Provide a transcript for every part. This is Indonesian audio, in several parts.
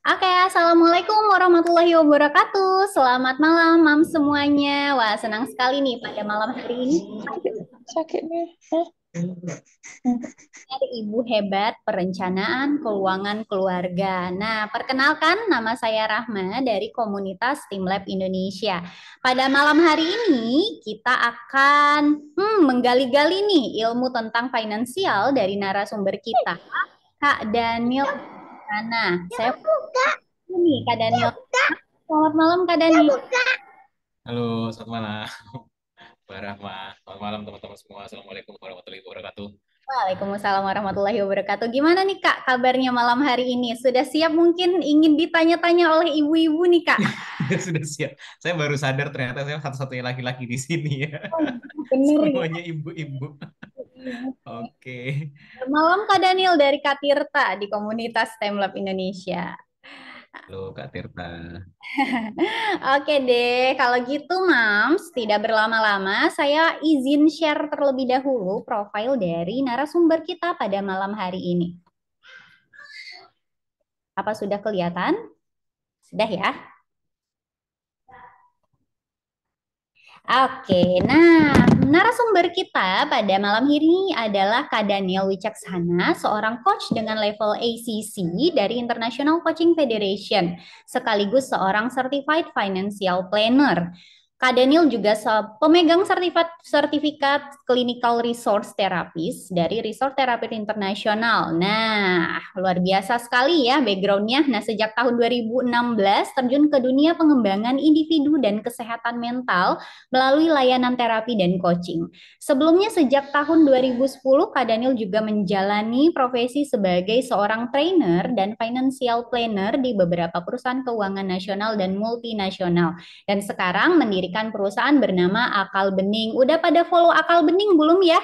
Oke, Assalamualaikum warahmatullahi wabarakatuh. Selamat malam, Mam semuanya. Wah, senang sekali nih pada malam hari ini Sakitnya. Hah? dari Ibu Hebat Perencanaan Keuangan Keluarga. Nah, perkenalkan nama saya Rahma dari komunitas Tim Lab Indonesia. Pada malam hari ini kita akan menggali-gali nih ilmu tentang finansial dari narasumber kita, Kak Daniel. Nah, saya nih Kak Daniel. Selamat malam Kak Daniel. Halo, selamat malam, Mbak Rahma. Selamat malam teman-teman semua. Assalamualaikum warahmatullahi wabarakatuh. Waalaikumsalam warahmatullahi wabarakatuh. Gimana nih Kak kabarnya malam hari ini? Sudah siap mungkin ingin ditanya-tanya oleh ibu-ibu nih Kak? Sudah siap. Saya baru sadar ternyata saya satu-satunya laki-laki di sini ya. Oh, bener ya. Semuanya ibu-ibu. Oke. Malam Kak Daniel dari Kak Tirta di komunitas STEM Lab Indonesia. Halo Kak Tirta. Oke deh, kalau gitu Mams, tidak berlama-lama, saya izin share terlebih dahulu profil dari narasumber kita pada malam hari ini. Apa sudah kelihatan? Sudah ya? Oke, nah narasumber kita pada malam ini adalah Kak Daniel Wicaksana, seorang coach dengan level ACC dari International Coaching Federation, sekaligus seorang Certified Financial Planner. Kak Daniel juga pemegang sertifikat Clinical Resource Therapist dari Resource Therapy Internasional. Nah, luar biasa sekali ya backgroundnya. Nah, sejak tahun 2016 terjun ke dunia pengembangan individu dan kesehatan mental melalui layanan terapi dan coaching. Sebelumnya sejak tahun 2010, Kak Daniel juga menjalani profesi sebagai seorang trainer dan financial planner di beberapa perusahaan keuangan nasional dan multinasional. Dan sekarang mendirikan perusahaan bernama Akal Bening. Udah pada follow Akal Bening belum ya?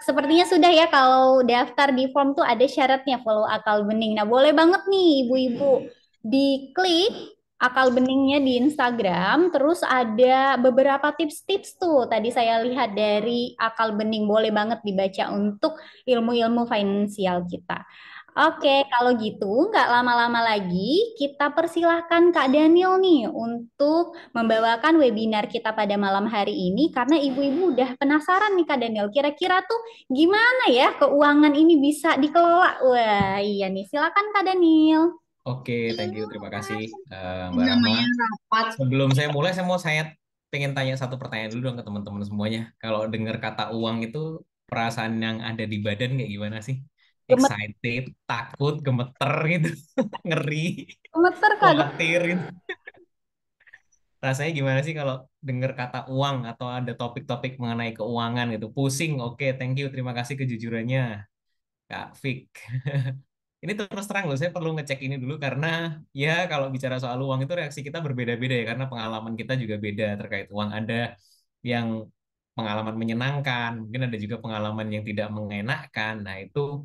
Sepertinya sudah ya, kalau daftar di form tuh ada syaratnya follow Akal Bening. Nah, boleh banget nih ibu-ibu diklik Akal Beningnya di Instagram. Terus ada beberapa tips-tips tuh. Tadi saya lihat dari Akal Bening. Boleh banget dibaca untuk ilmu-ilmu finansial kita. Oke, kalau gitu nggak lama-lama lagi kita persilahkan Kak Daniel nih untuk membawakan webinar kita pada malam hari ini karena ibu-ibu udah penasaran nih Kak Daniel. Kira-kira tuh gimana ya keuangan ini bisa dikelola? Wah, iya nih. Silakan Kak Daniel. Oke, thank you. Terima kasih Mbak Rahma. Sebelum saya mulai, saya pengen tanya satu pertanyaan dulu dong ke teman-teman semuanya. Kalau dengar kata uang itu, perasaan yang ada di badan kayak gimana sih? Gemet Excited, takut, gemeter gitu, ngeri, Gemeter Kak. khawatir gitu. Rasanya gimana sih kalau dengar kata uang atau ada topik-topik mengenai keuangan gitu? Pusing, oke, thank you, terima kasih kejujurannya, Kak Fik. Ini terus terang loh, saya perlu ngecek ini dulu karena ya kalau bicara soal uang itu reaksi kita berbeda-beda ya karena pengalaman kita juga beda terkait uang. Ada yang pengalaman menyenangkan, mungkin ada juga pengalaman yang tidak mengenakan. Nah, itu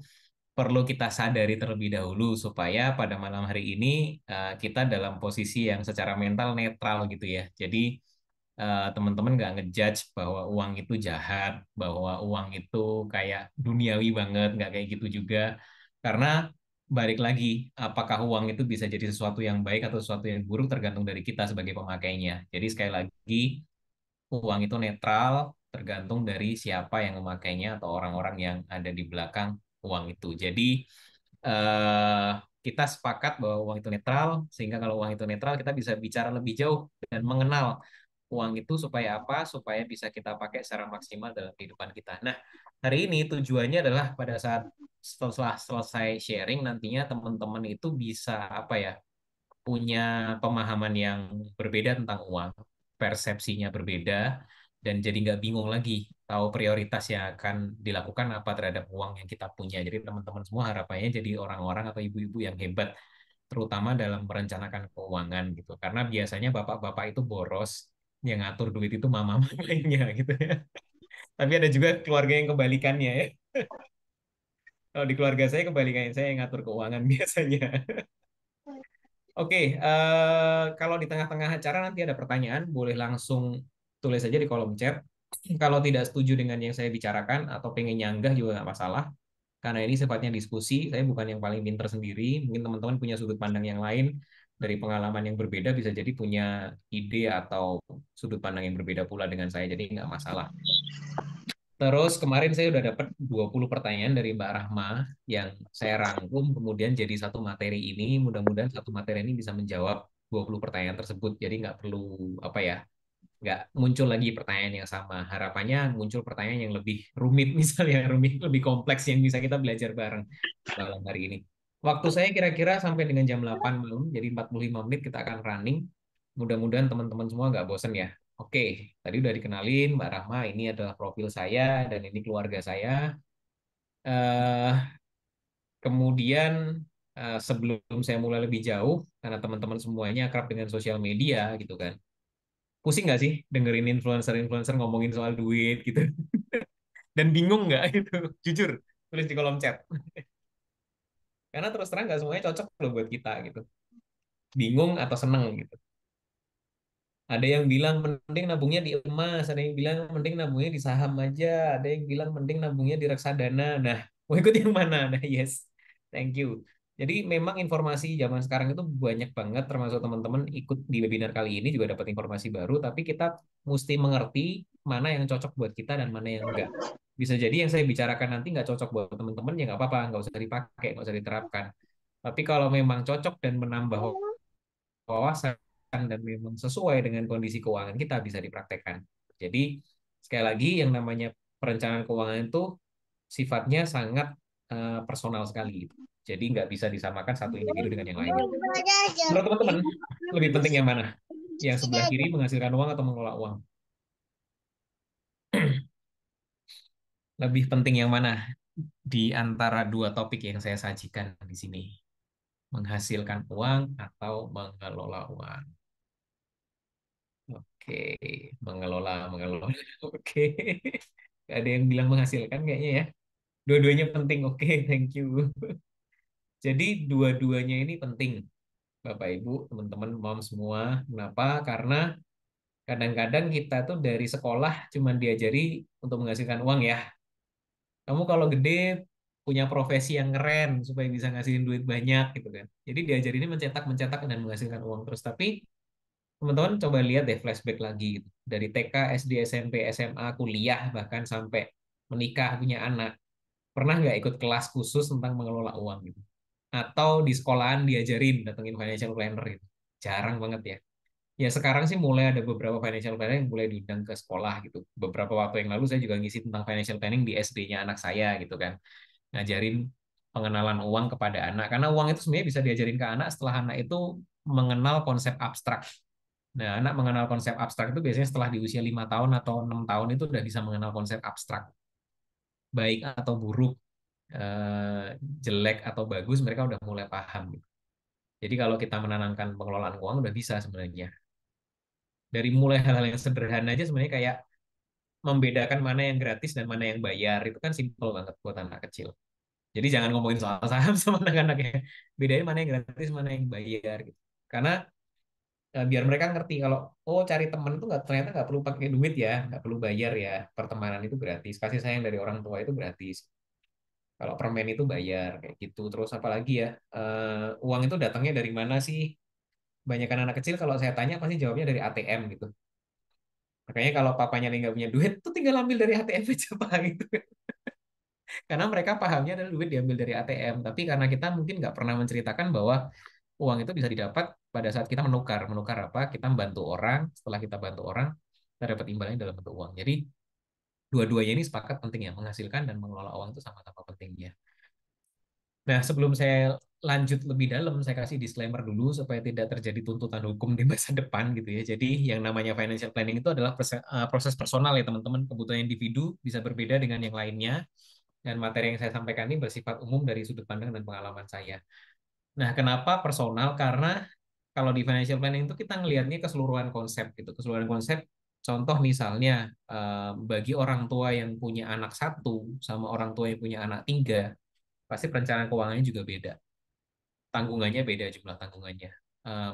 perlu kita sadari terlebih dahulu supaya pada malam hari ini kita dalam posisi yang secara mental netral gitu ya. Jadi teman-teman nggak ngejudge bahwa uang itu jahat, bahwa uang itu kayak duniawi banget, nggak kayak gitu juga. Karena balik lagi, apakah uang itu bisa jadi sesuatu yang baik atau sesuatu yang buruk tergantung dari kita sebagai pemakainya. Jadi sekali lagi, uang itu netral, tergantung dari siapa yang memakainya atau orang-orang yang ada di belakang uang itu. Jadi eh, kita sepakat bahwa uang itu netral, sehingga kalau uang itu netral, kita bisa bicara lebih jauh dan mengenal uang itu supaya apa? Supaya bisa kita pakai secara maksimal dalam kehidupan kita. Nah, hari ini tujuannya adalah pada saat setelah selesai sharing nantinya teman-teman itu bisa apa ya? Punya pemahaman yang berbeda tentang uang, persepsinya berbeda, dan jadi nggak bingung lagi tahu prioritas yang akan dilakukan apa terhadap uang yang kita punya. Jadi teman-teman semua harapannya jadi orang-orang atau ibu-ibu yang hebat, terutama dalam merencanakan keuangan gitu. Karena biasanya bapak-bapak itu boros, yang ngatur duit itu mama-mamanya gitu ya. Tapi ada juga keluarga yang kebalikannya ya. Kalau di keluarga saya kebalikannya, saya yang ngatur keuangan biasanya. Oke, kalau di tengah-tengah acara nanti ada pertanyaan, boleh langsung tulis saja di kolom chat. Kalau tidak setuju dengan yang saya bicarakan atau pengen nyanggah juga nggak masalah, Karena ini sifatnya diskusi, saya bukan yang paling pinter sendiri. Mungkin teman-teman punya sudut pandang yang lain dari pengalaman yang berbeda, bisa jadi punya ide atau sudut pandang yang berbeda pula dengan saya, jadi nggak masalah. Terus kemarin saya udah dapat 20 pertanyaan dari Mbak Rahma yang saya rangkum kemudian jadi satu materi ini. Mudah-mudahan satu materi ini bisa menjawab 20 pertanyaan tersebut. Jadi nggak perlu apa ya, nggak muncul lagi pertanyaan yang sama. Harapannya muncul pertanyaan yang lebih rumit, misalnya rumit, lebih kompleks yang bisa kita belajar bareng malam hari ini. Waktu saya kira-kira sampai dengan jam 8 malam, jadi 45 menit kita akan running. Mudah-mudahan teman-teman semua nggak bosen ya. Oke, tadi udah dikenalin Mbak Rahma, ini adalah profil saya dan ini keluarga saya. Eh, Kemudian sebelum saya mulai lebih jauh, karena teman-teman semuanya akrab dengan sosial media gitu kan. Pusing nggak sih dengerin influencer-influencer ngomongin soal duit gitu? Dan bingung nggak gitu? Jujur, tulis di kolom chat. Karena terus terang nggak semuanya cocok loh buat kita gitu. Bingung atau seneng gitu. Ada yang bilang mending nabungnya di emas, ada yang bilang mending nabungnya di saham aja, ada yang bilang mending nabungnya di reksadana. Nah, mau ikut yang mana? Nah, yes, thank you. Jadi memang informasi zaman sekarang itu banyak banget, termasuk teman-teman ikut di webinar kali ini juga dapat informasi baru, tapi kita mesti mengerti mana yang cocok buat kita dan mana yang enggak. Bisa jadi yang saya bicarakan nanti nggak cocok buat teman-teman, ya nggak apa-apa, nggak usah dipakai, nggak usah diterapkan. Tapi kalau memang cocok dan menambah wawasan dan memang sesuai dengan kondisi keuangan kita bisa dipraktekkan. Jadi sekali lagi yang namanya perencanaan keuangan itu sifatnya sangat personal sekali. Jadi nggak bisa disamakan satu individu dengan yang lainnya. Menurut teman-teman, lebih penting yang mana? Yang sebelah kiri menghasilkan uang atau mengelola uang? Lebih penting yang mana di antara dua topik yang saya sajikan di sini? Menghasilkan uang atau mengelola uang? Oke, mengelola. Oke, gak ada yang bilang menghasilkan kayaknya ya. Dua-duanya penting. Oke, thank you. Jadi dua-duanya ini penting, Bapak Ibu, teman-teman, mom semua. Kenapa? Karena kadang-kadang kita tuh dari sekolah cuma diajari untuk menghasilkan uang ya. Kamu kalau gede punya profesi yang keren supaya bisa ngasihin duit banyak gitu kan. Jadi diajari ini mencetak dan menghasilkan uang terus. Tapi teman-teman coba lihat deh flashback lagi gitu. Dari TK, SD, SMP, SMA, kuliah, bahkan sampai menikah, punya anak. Pernah nggak ikut kelas khusus tentang mengelola uang gitu? Atau di sekolahan diajarin datengin financial planner gitu? Jarang banget ya. Ya sekarang sih mulai ada beberapa financial planner yang mulai diundang ke sekolah gitu. Beberapa waktu yang lalu saya juga ngisi tentang financial planning di SD-nya anak saya gitu kan. Ngajarin pengenalan uang kepada anak. Karena uang itu sebenarnya bisa diajarin ke anak setelah anak itu mengenal konsep abstrak. Nah, anak mengenal konsep abstrak itu biasanya setelah di usia 5 tahun atau 6 tahun itu udah bisa mengenal konsep abstrak. Baik atau buruk, eh, jelek atau bagus, mereka udah mulai paham. Gitu. Jadi kalau kita menanamkan pengelolaan uang udah bisa sebenarnya. Dari mulai hal-hal yang sederhana aja sebenarnya kayak membedakan mana yang gratis dan mana yang bayar. Itu kan simpel banget buat anak kecil. Jadi jangan ngomongin soal saham sama anak-anaknya. Bedain mana yang gratis, mana yang bayar. Gitu. Karena biar mereka ngerti kalau oh cari temen itu nggak ternyata nggak perlu pakai duit ya, nggak perlu bayar ya, pertemanan itu gratis, kasih sayang dari orang tua itu gratis, kalau permen itu bayar kayak gitu. Terus apalagi ya, uang itu datangnya dari mana sih? Banyak anak kecil kalau saya tanya pasti jawabnya dari ATM gitu. Makanya kalau papanya nggak punya duit tuh tinggal ambil dari ATM aja pak gitu. Karena mereka pahamnya adalah duit diambil dari ATM, tapi karena kita mungkin nggak pernah menceritakan bahwa uang itu bisa didapat pada saat kita menukar. Menukar apa? Kita membantu orang, setelah kita bantu orang, kita dapat imbalannya dalam bentuk uang. Jadi dua-duanya ini sepakat penting ya, menghasilkan dan mengelola uang itu sama-sama pentingnya. Nah, sebelum saya lanjut lebih dalam, saya kasih disclaimer dulu supaya tidak terjadi tuntutan hukum di masa depan gitu ya. Jadi yang namanya financial planning itu adalah proses personal ya teman-teman. Kebutuhan individu bisa berbeda dengan yang lainnya. Dan materi yang saya sampaikan ini bersifat umum dari sudut pandang dan pengalaman saya. Nah, kenapa personal? Karena kalau di financial planning itu kita ngelihatnya keseluruhan konsep gitu. Keseluruhan konsep, contoh misalnya bagi orang tua yang punya anak satu sama orang tua yang punya anak tiga, pasti perencanaan keuangannya juga beda. Tanggungannya beda jumlah tanggungannya.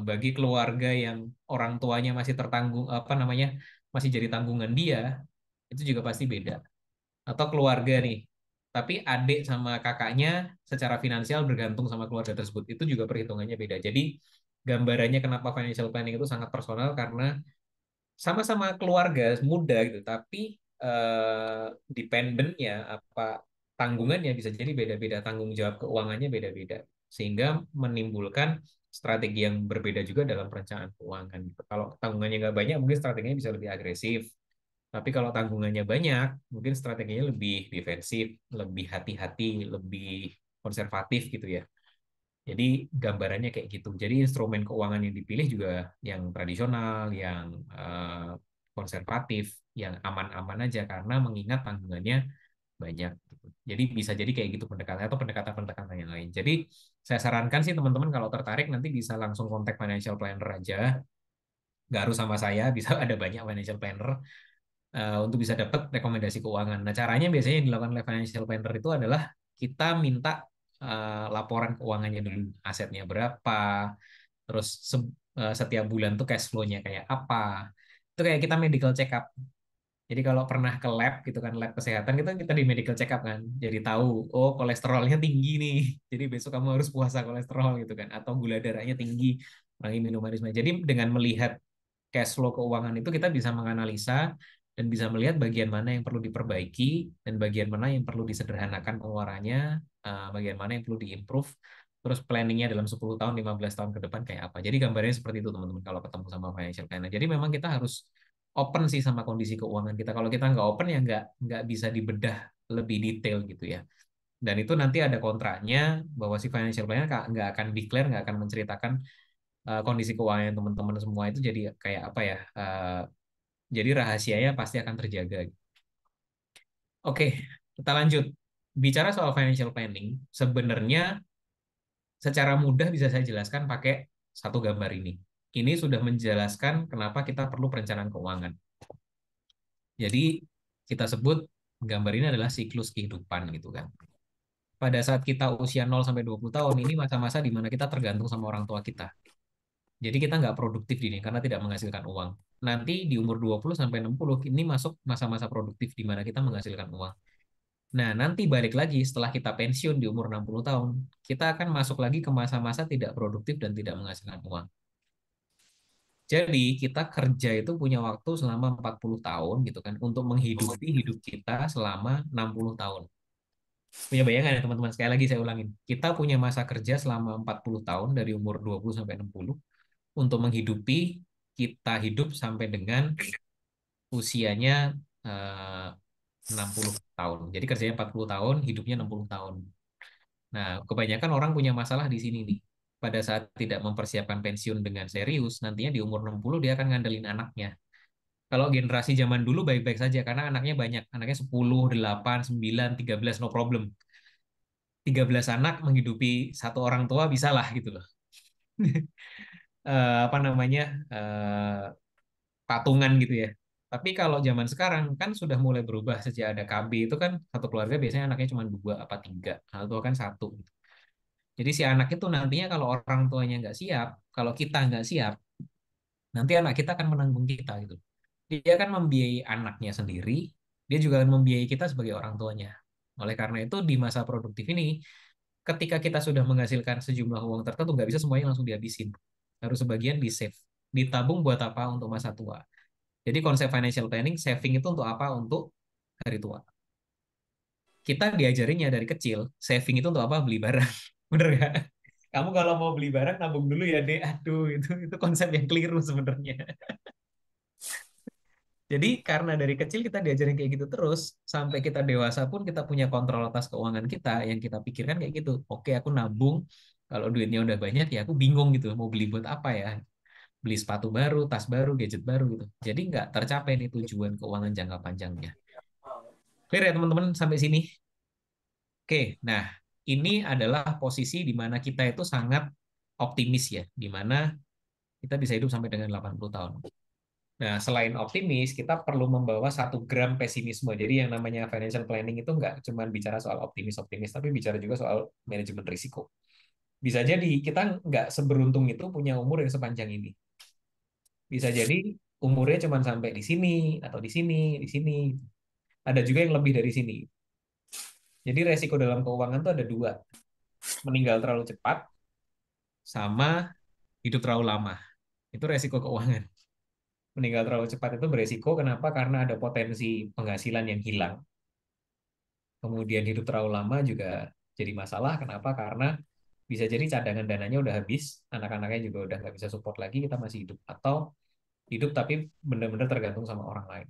Bagi keluarga yang orang tuanya masih tertanggung apa namanya masih jadi tanggungan dia, itu juga pasti beda. Atau keluarga nih, tapi adik sama kakaknya secara finansial bergantung sama keluarga tersebut. Itu juga perhitungannya beda. Jadi gambarannya kenapa financial planning itu sangat personal karena sama-sama keluarga muda gitu, tapi dependennya apa tanggungannya bisa jadi beda-beda, tanggung jawab keuangannya beda-beda, sehingga menimbulkan strategi yang berbeda juga dalam perencanaan keuangan gitu. Kalau tanggungannya nggak banyak, mungkin strateginya bisa lebih agresif. Tapi kalau tanggungannya banyak, mungkin strateginya lebih defensif, lebih hati-hati, lebih konservatif gitu ya. Jadi gambarannya kayak gitu. Jadi instrumen keuangan yang dipilih juga yang tradisional, yang konservatif, yang aman-aman aja karena mengingat tanggungannya banyak, gitu. Jadi bisa jadi kayak gitu pendekatan atau pendekatan-pendekatan yang lain. Jadi saya sarankan sih teman-teman kalau tertarik nanti bisa langsung kontak financial planner aja. Nggak harus sama saya, bisa ada banyak financial planner untuk bisa dapat rekomendasi keuangan. Nah, caranya biasanya yang dilakukan oleh financial planner itu adalah kita minta laporan keuangannya dulu, asetnya berapa, terus setiap bulan tuh cash flow-nya kayak apa. Itu kayak kita medical check up. Jadi kalau pernah ke lab gitu kan, lab kesehatan kita di medical check up kan. Jadi tahu, oh kolesterolnya tinggi nih. Jadi besok kamu harus puasa kolesterol gitu kan. Atau gula darahnya tinggi, kurangi minum manis. Jadi dengan melihat cash flow keuangan itu kita bisa menganalisa dan bisa melihat bagian mana yang perlu diperbaiki dan bagian mana yang perlu disederhanakan pengeluarannya, bagian mana yang perlu diimprove, terus planningnya dalam 10 tahun, 15 tahun ke depan kayak apa. Jadi gambarnya seperti itu teman-teman kalau ketemu sama financial planner. Jadi memang kita harus open sih sama kondisi keuangan kita. Kalau kita nggak open ya nggak bisa dibedah lebih detail gitu ya. Dan itu nanti ada kontraknya bahwa si financial planner nggak akan declare, nggak akan menceritakan kondisi keuangan teman-teman semua itu jadi kayak apa ya? Jadi rahasianya pasti akan terjaga. Oke, kita lanjut. Bicara soal financial planning, sebenarnya secara mudah bisa saya jelaskan pakai satu gambar ini. Ini sudah menjelaskan kenapa kita perlu perencanaan keuangan. Jadi kita sebut gambar ini adalah siklus kehidupan gitu kan. Pada saat kita usia 0 sampai 20 tahun, ini masa-masa di mana kita tergantung sama orang tua kita. Jadi kita nggak produktif di ini karena tidak menghasilkan uang. Nanti di umur 20 sampai 60 ini masuk masa-masa produktif di mana kita menghasilkan uang. Nah, nanti balik lagi setelah kita pensiun di umur 60 tahun, kita akan masuk lagi ke masa-masa tidak produktif dan tidak menghasilkan uang. Jadi kita kerja itu punya waktu selama 40 tahun gitu kan untuk menghidupi hidup kita selama 60 tahun. Punya bayangan ya teman-teman? Sekali lagi saya ulangin. Kita punya masa kerja selama 40 tahun dari umur 20 sampai 60 untuk menghidupi kita hidup sampai dengan usianya eh, 60 tahun. Jadi kerjanya 40 tahun, hidupnya 60 tahun. Nah, kebanyakan orang punya masalah di sini nih. Pada saat tidak mempersiapkan pensiun dengan serius, nantinya di umur 60 dia akan ngandelin anaknya. Kalau generasi zaman dulu baik-baik saja karena anaknya banyak. Anaknya 10, 8, 9, 13 no problem. 13 anak menghidupi satu orang tua bisa lah gitu loh. Apa namanya? Patungan gitu ya. Tapi kalau zaman sekarang kan sudah mulai berubah sejak ada KB itu kan satu keluarga biasanya anaknya cuma dua apa tiga, atau kan satu. Jadi si anak itu nantinya kalau orang tuanya nggak siap, kalau kita nggak siap, nanti anak kita akan menanggung kita gitu. Dia akan membiayai anaknya sendiri, dia juga akan membiayai kita sebagai orang tuanya. Oleh karena itu di masa produktif ini, ketika kita sudah menghasilkan sejumlah uang tertentu, nggak bisa semuanya langsung dihabisin. Harus sebagian di save, ditabung buat apa? Untuk masa tua. Jadi konsep financial planning, saving itu untuk apa? Untuk hari tua. Kita diajarinnya dari kecil, saving itu untuk apa? Beli barang. Bener nggak? Kamu kalau mau beli barang, nabung dulu ya, Dek. Aduh, itu konsep yang keliru sebenarnya. Jadi karena dari kecil kita diajarin kayak gitu terus, sampai kita dewasa pun kita punya kontrol atas keuangan kita, yang kita pikirkan kayak gitu. Oke, aku nabung, kalau duitnya udah banyak ya aku bingung gitu, mau beli buat apa ya? Beli sepatu baru, tas baru, gadget baru gitu. Jadi nggak tercapai nih tujuan keuangan jangka panjangnya. Clear ya teman-teman sampai sini? Oke, nah ini adalah posisi di mana kita itu sangat optimis ya, di mana kita bisa hidup sampai dengan 80 tahun. Nah, selain optimis, kita perlu membawa 1 gram pesimisme. Jadi yang namanya financial planning itu nggak cuma bicara soal optimis-optimis, tapi bicara juga soal manajemen risiko. Bisa jadi kita nggak seberuntung itu punya umur yang sepanjang ini. Bisa jadi umurnya cuma sampai di sini, atau di sini, di sini. Ada juga yang lebih dari sini. Jadi resiko dalam keuangan tuh ada dua, meninggal terlalu cepat sama hidup terlalu lama. Itu resiko keuangan. Meninggal terlalu cepat itu beresiko, kenapa? Karena ada potensi penghasilan yang hilang. Kemudian hidup terlalu lama juga jadi masalah, kenapa? Karena bisa jadi cadangan dananya udah habis, anak-anaknya juga udah nggak bisa support lagi, kita masih hidup. Atau hidup tapi benar-benar tergantung sama orang lain.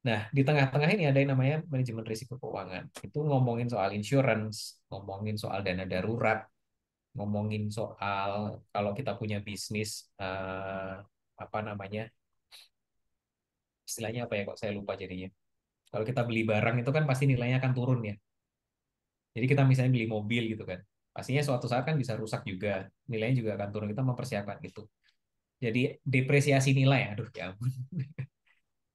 Nah, di tengah-tengah ini ada yang namanya manajemen risiko keuangan. Itu ngomongin soal insurance, ngomongin soal dana darurat, ngomongin soal kalau kita punya bisnis, apa namanya, istilahnya apa ya kok saya lupa jadinya. Kalau kita beli barang itu kan pasti nilainya akan turun ya. Jadi kita misalnya beli mobil gitu kan. Pastinya suatu saat kan bisa rusak juga. Nilainya juga akan turun. Kita mempersiapkan itu. Jadi depresiasi nilai, aduh ya ampun.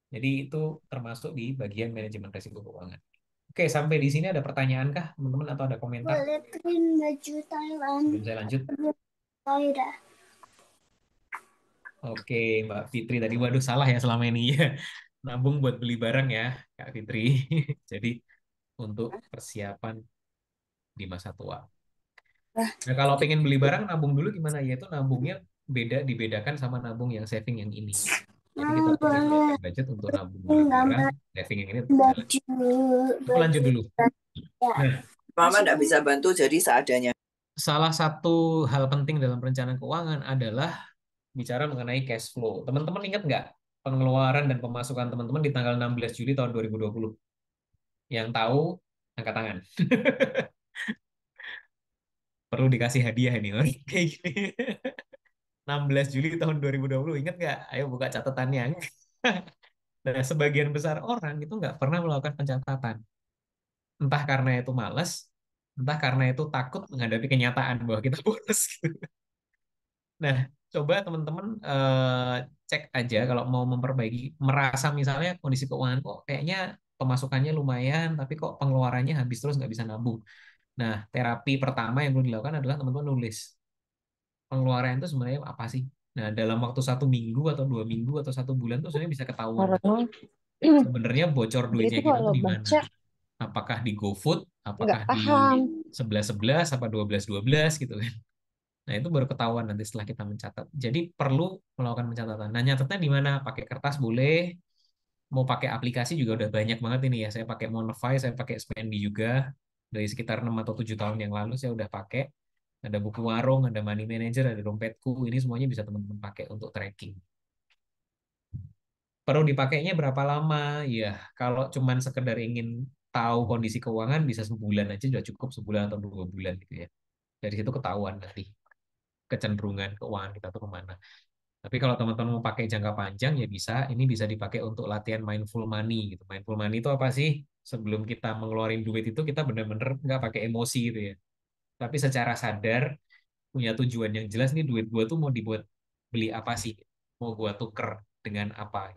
Jadi itu termasuk di bagian manajemen risiko keuangan. Oke, sampai di sini ada pertanyaan kah, teman-teman, atau ada komentar? Boleh print baju Thailand. Sebelum saya lanjut. Thailand. Oke, Mbak Fitri tadi, waduh salah ya selama ini ya. Nabung buat beli barang ya, Kak Fitri. Jadi untuk persiapan di masa tua. Nah, kalau pengen beli barang, nabung dulu gimana? Ya itu nabungnya dibedakan sama nabung yang saving yang ini. Jadi kita perlu Boleh siapkan budget untuk nabung beli barang, gambar saving yang ini tetap jalan. baju Aku lanjut dulu. ya. Nah, Mama tidak bisa bantu jadi seadanya. salah satu hal penting dalam perencanaan keuangan adalah bicara mengenai cash flow. Teman-teman ingat nggak pengeluaran dan pemasukan teman-teman di tanggal 16 Juli tahun 2020? Yang tahu, angkat tangan. Perlu dikasih hadiah ini. Kayak gini. 16 Juli tahun 2020, ingat nggak? Ayo buka catatannya. Nah, sebagian besar orang itu nggak pernah melakukan pencatatan. Entah karena itu malas, entah karena itu takut menghadapi kenyataan bahwa kita boros. Gitu. Nah, coba teman-teman cek aja kalau mau memperbaiki, merasa misalnya kondisi keuangan kok kayaknya pemasukannya lumayan, tapi kok pengeluarannya habis terus nggak bisa nabung. Nah, terapi pertama yang perlu dilakukan adalah teman-teman nulis pengeluaran itu sebenarnya apa sih. Nah, dalam waktu 1 minggu atau 2 minggu atau 1 bulan tuh sebenarnya bisa ketahuan sebenarnya bocor Dia duitnya itu kita kalau tuh di mana. baca Apakah di GoFood, nggak apakah di paham. 11-11, apa 12-12 gitu kan. Nah, itu baru ketahuan nanti setelah kita mencatat. Jadi perlu melakukan pencatatan. Nah, nyatetnya di mana? Pakai kertas boleh, mau pakai aplikasi juga udah banyak banget ini ya. Saya pakai Monify, saya pakai Spendi juga. Dari sekitar 6 atau 7 tahun yang lalu saya udah pakai. Ada buku warung, ada money manager, ada dompetku. Ini semuanya bisa teman-teman pakai untuk tracking. Perlu dipakainya berapa lama? Ya, kalau cuman sekedar ingin tahu kondisi keuangan bisa sebulan aja sudah cukup, sebulan atau 2 bulan gitu ya. Dari situ ketahuan nanti kecenderungan keuangan kita tuh kemana. Tapi kalau teman-teman mau pakai jangka panjang ya bisa, ini bisa dipakai untuk latihan mindful money gitu. Mindful money itu apa sih? Sebelum kita mengeluarin duit itu kita benar-benar nggak pakai emosi gitu ya. Tapi secara sadar punya tujuan yang jelas, nih duit gua tuh mau dibuat beli apa sih? Mau gua tuker dengan apa?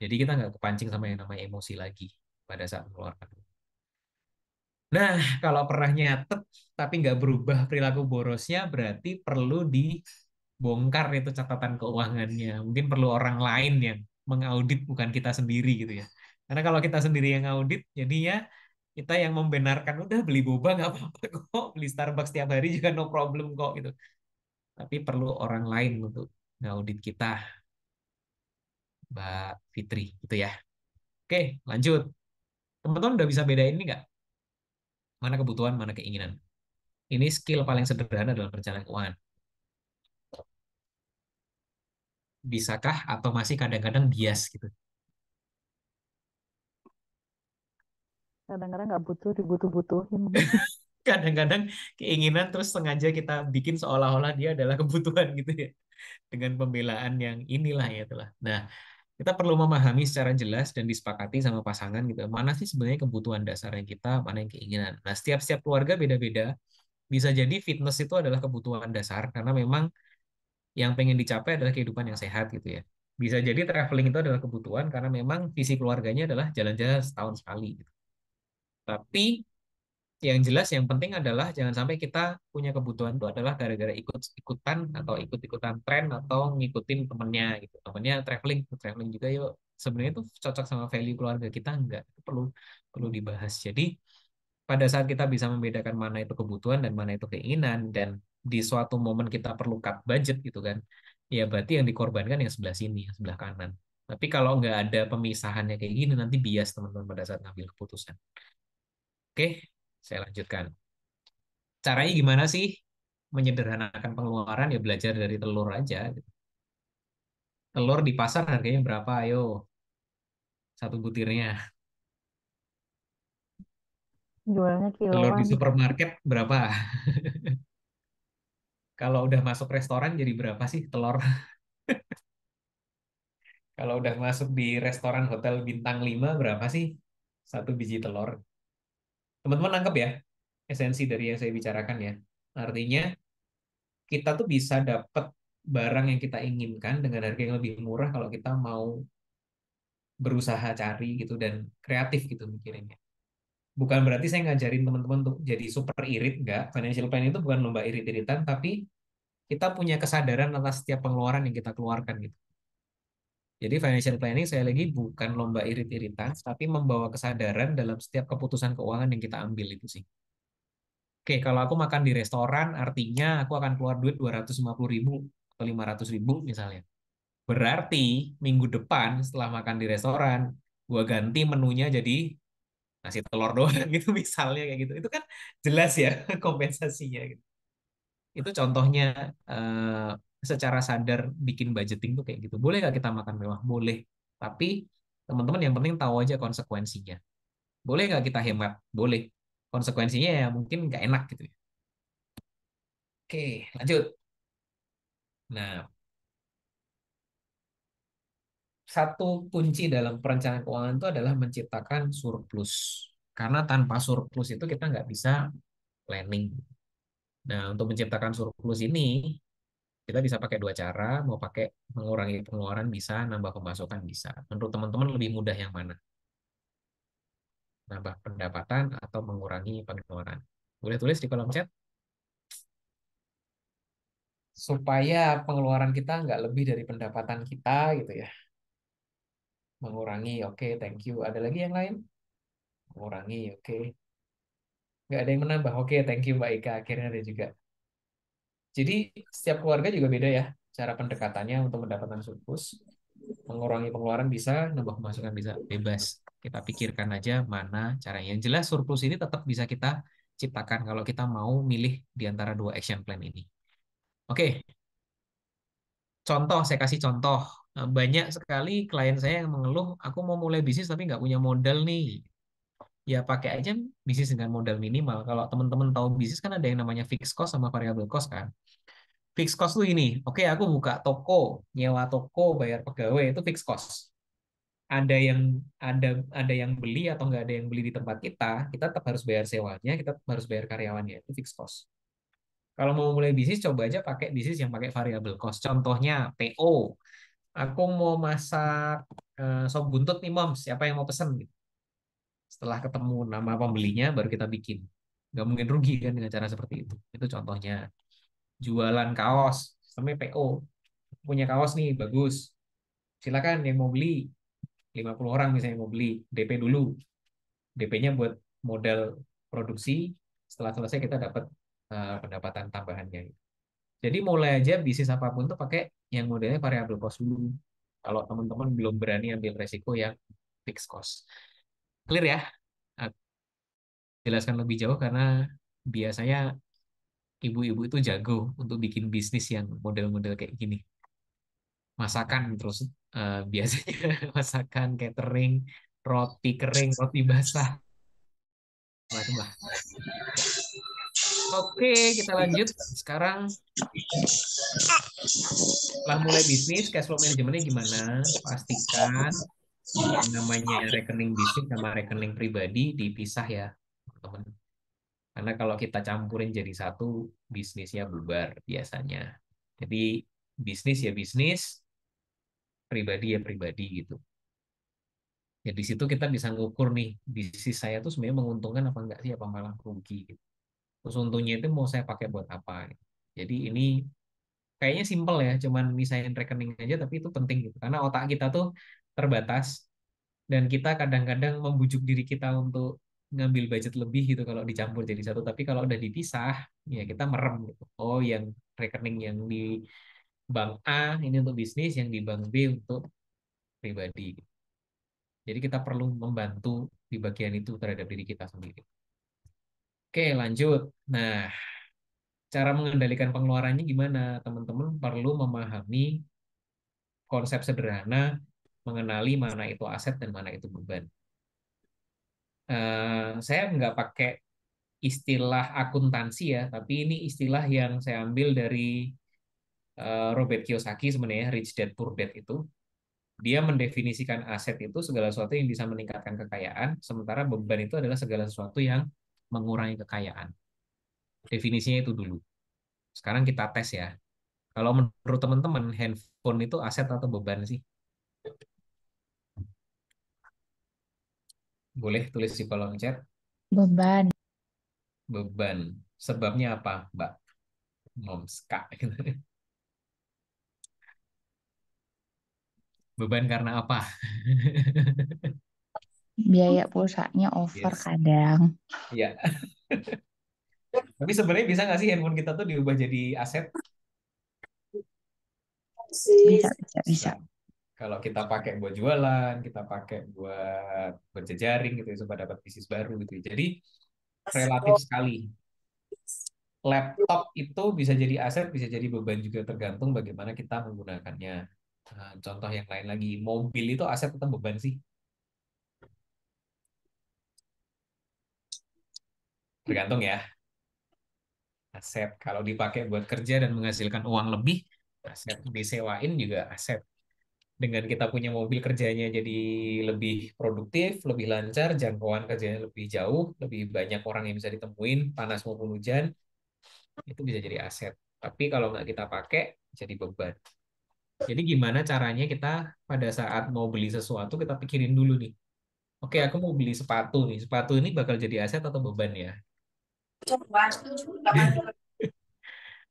Jadi kita nggak kepancing sama yang namanya emosi lagi pada saat mengeluarkan. Nah, kalau pernah nyatet tapi nggak berubah perilaku borosnya, berarti perlu dibongkar itu catatan keuangannya. Mungkin perlu orang lain yang mengaudit, bukan kita sendiri gitu ya. Karena kalau kita sendiri yang audit, jadinya kita yang membenarkan, udah beli boba nggak apa-apa kok, beli Starbucks tiap hari juga no problem kok gitu. Tapi perlu orang lain untuk ngaudit kita, Mbak Fitri, gitu ya. Oke, lanjut. Teman-teman udah bisa bedain ini nggak? Mana kebutuhan, mana keinginan. Ini skill paling sederhana dalam perencanaan keuangan. Bisakah atau masih kadang-kadang bias gitu? Kadang-kadang nggak butuh dibutuh-butuhin. Kadang-kadang keinginan terus sengaja kita bikin seolah-olah dia adalah kebutuhan gitu ya. Dengan pembelaan yang inilah ya itulah. Nah, kita perlu memahami secara jelas dan disepakati sama pasangan gitu. Mana sih sebenarnya kebutuhan dasarnya kita, mana yang keinginan. Nah, setiap keluarga beda-beda. Bisa jadi fitness itu adalah kebutuhan dasar karena memang yang pengen dicapai adalah kehidupan yang sehat gitu ya. Bisa jadi traveling itu adalah kebutuhan karena memang visi keluarganya adalah jalan-jalan setahun sekali gitu. Tapi yang jelas yang penting adalah jangan sampai kita punya kebutuhan itu adalah gara-gara ikut-ikutan atau ikut-ikutan tren atau ngikutin temennya gitu. Temennya traveling, traveling juga yuk. Sebenarnya itu cocok sama value keluarga kita enggak? Itu perlu perlu dibahas. Jadi pada saat kita bisa membedakan mana itu kebutuhan dan mana itu keinginan, dan di suatu momen kita perlu cut budget gitu kan, ya berarti yang dikorbankan yang sebelah sini, yang sebelah kanan. Tapi kalau nggak ada pemisahannya kayak gini, nanti bias teman-teman pada saat ngambil keputusan. Oke, saya lanjutkan. Caranya gimana sih menyederhanakan pengeluaran? Ya belajar dari telur aja, gitu. Telur di pasar harganya berapa? Ayo, satu butirnya. Jualnya Telur di kiloan. supermarket berapa? Kalau udah masuk restoran jadi berapa sih telur? Kalau udah masuk di restoran hotel bintang 5 berapa sih satu biji telur? Teman-teman nangkep ya esensi dari yang saya bicarakan ya. Artinya kita tuh bisa dapat barang yang kita inginkan dengan harga yang lebih murah kalau kita mau berusaha cari gitu dan kreatif gitu mikirinnya. Bukan berarti saya ngajarin teman-teman untuk jadi super irit, enggak. Financial plan itu bukan lomba irit-iritan, tapi kita punya kesadaran atas setiap pengeluaran yang kita keluarkan gitu. Jadi financial planning saya lagi bukan lomba irit-iritan, tapi membawa kesadaran dalam setiap keputusan keuangan yang kita ambil itu sih. Oke, kalau aku makan di restoran, artinya aku akan keluar duit 250.000 atau 500.000 misalnya. Berarti minggu depan setelah makan di restoran, gua ganti menunya jadi nasi telur doang gitu misalnya kayak gitu. Itu kan jelas ya kompensasinya gitu. Itu contohnya eh, secara sadar bikin budgeting tuh kayak gitu. Boleh nggak kita makan mewah? Boleh. Tapi teman-teman yang penting tahu aja konsekuensinya. Boleh nggak kita hemat? Boleh. Konsekuensinya ya mungkin nggak enak gitu ya. Oke, lanjut. Nah, satu kunci dalam perencanaan keuangan itu adalah menciptakan surplus. Karena tanpa surplus itu kita nggak bisa planning. Nah, untuk menciptakan surplus ini, kita bisa pakai dua cara. Mau pakai mengurangi pengeluaran bisa, nambah pemasukan bisa. Menurut teman-teman lebih mudah yang mana? Nambah pendapatan atau mengurangi pengeluaran? Boleh tulis di kolom chat. Supaya pengeluaran kita nggak lebih dari pendapatan kita gitu ya. Mengurangi, oke, thank you. Ada lagi yang lain? Mengurangi, oke. Nggak ada yang menambah, oke, thank you Mbak Ika. Akhirnya ada juga. Jadi setiap keluarga juga beda ya cara pendekatannya untuk mendapatkan surplus. Mengurangi pengeluaran bisa, nambah pemasukan bisa, bebas. Kita pikirkan aja mana caranya. Yang jelas surplus ini tetap bisa kita ciptakan kalau kita mau milih di antara dua action plan ini. Oke, contoh, saya kasih contoh. Banyak sekali klien saya yang mengeluh, aku mau mulai bisnis tapi nggak punya modal nih. Ya pakai aja bisnis dengan modal minimal. Kalau teman-teman tahu bisnis kan ada yang namanya fixed cost sama variable cost kan. Fixed cost tuh ini, oke aku buka toko, nyewa toko, bayar pegawai itu fixed cost. Ada yang ada yang beli atau nggak ada yang beli di tempat kita tetap harus bayar sewanya, kita tetap harus bayar karyawannya, itu fixed cost. Kalau mau mulai bisnis, coba aja pakai bisnis yang pakai variable cost. Contohnya PO, aku mau masak sop buntut nih mom, siapa yang mau pesen? Setelah ketemu nama pembelinya, baru kita bikin. Nggak mungkin rugi kan dengan cara seperti itu. Itu contohnya. Jualan kaos, sampai PO. Punya kaos nih, bagus. Silakan yang mau beli. 50 orang misalnya mau beli. DP dulu. DP-nya buat modal produksi. Setelah selesai kita dapat pendapatan tambahannya. Jadi mulai aja bisnis apapun tuh pakai yang modelnya variable cost dulu. Kalau teman-teman belum berani ambil resiko yang fixed cost. Clear ya? Jelaskan lebih jauh karena biasanya ibu-ibu itu jago untuk bikin bisnis yang model-model kayak gini. Masakan terus biasanya masakan, catering, roti kering, roti basah, macam lah. Oke, kita lanjut. Sekarang setelah mulai bisnis, cash flow manajemennya gimana? Pastikan yang namanya rekening bisnis sama rekening pribadi dipisah ya, teman-teman. Karena kalau kita campurin jadi satu, bisnisnya bubar biasanya. Jadi bisnis ya bisnis, pribadi ya pribadi gitu. Ya di situ kita bisa ngukur nih, bisnis saya tuh sebenarnya menguntungkan apa enggak sih, apa malah rugi gitu. Terus untungnya itu mau saya pakai buat apa gitu. Jadi ini kayaknya simpel ya, cuman misahin rekening aja, tapi itu penting gitu. Karena otak kita tuh terbatas, dan kita kadang-kadang membujuk diri kita untuk ngambil budget lebih gitu kalau dicampur jadi satu. Tapi kalau udah dipisah, ya kita merem gitu. Oh, yang rekening yang di bank A ini untuk bisnis, yang di bank B untuk pribadi. Jadi kita perlu membantu di bagian itu terhadap diri kita sendiri. Oke, lanjut. Nah, cara mengendalikan pengeluarannya gimana? Teman-teman perlu memahami konsep sederhana mengenali mana itu aset dan mana itu beban. Saya nggak pakai istilah akuntansi ya, tapi ini istilah yang saya ambil dari Robert Kiyosaki sebenarnya, Rich Dad Poor Dad itu. Dia mendefinisikan aset itu segala sesuatu yang bisa meningkatkan kekayaan, sementara beban itu adalah segala sesuatu yang mengurangi kekayaan. Definisinya itu dulu. Sekarang kita tes ya. Kalau menurut teman-teman, handphone itu aset atau beban sih? Boleh tulis di kolom chat. Beban. Beban. Sebabnya apa, Mbak Momska? Beban karena apa? Biaya pulsanya over Yes. kadang. Ya. Tapi sebenarnya bisa nggak sih handphone kita tuh diubah jadi aset? Bisa, bisa, bisa. Bisa. Kalau kita pakai buat jualan, kita pakai buat jejaring gitu ya, supaya dapat bisnis baru gitu ya. Jadi relatif sekali. Laptop itu bisa jadi aset, bisa jadi beban juga tergantung bagaimana kita menggunakannya. Nah, contoh yang lain lagi, mobil itu aset atau beban sih? Tergantung ya. Aset. Kalau dipakai buat kerja dan menghasilkan uang lebih, aset. Disewain juga aset. Dengan kita punya mobil kerjanya jadi lebih produktif, lebih lancar, jangkauan kerjanya lebih jauh, lebih banyak orang yang bisa ditemuin, panas maupun hujan, itu bisa jadi aset. Tapi kalau nggak kita pakai, jadi beban. Jadi gimana caranya kita pada saat mau beli sesuatu, kita pikirin dulu nih. Oke, aku mau beli sepatu nih. Sepatu ini bakal jadi aset atau beban ya?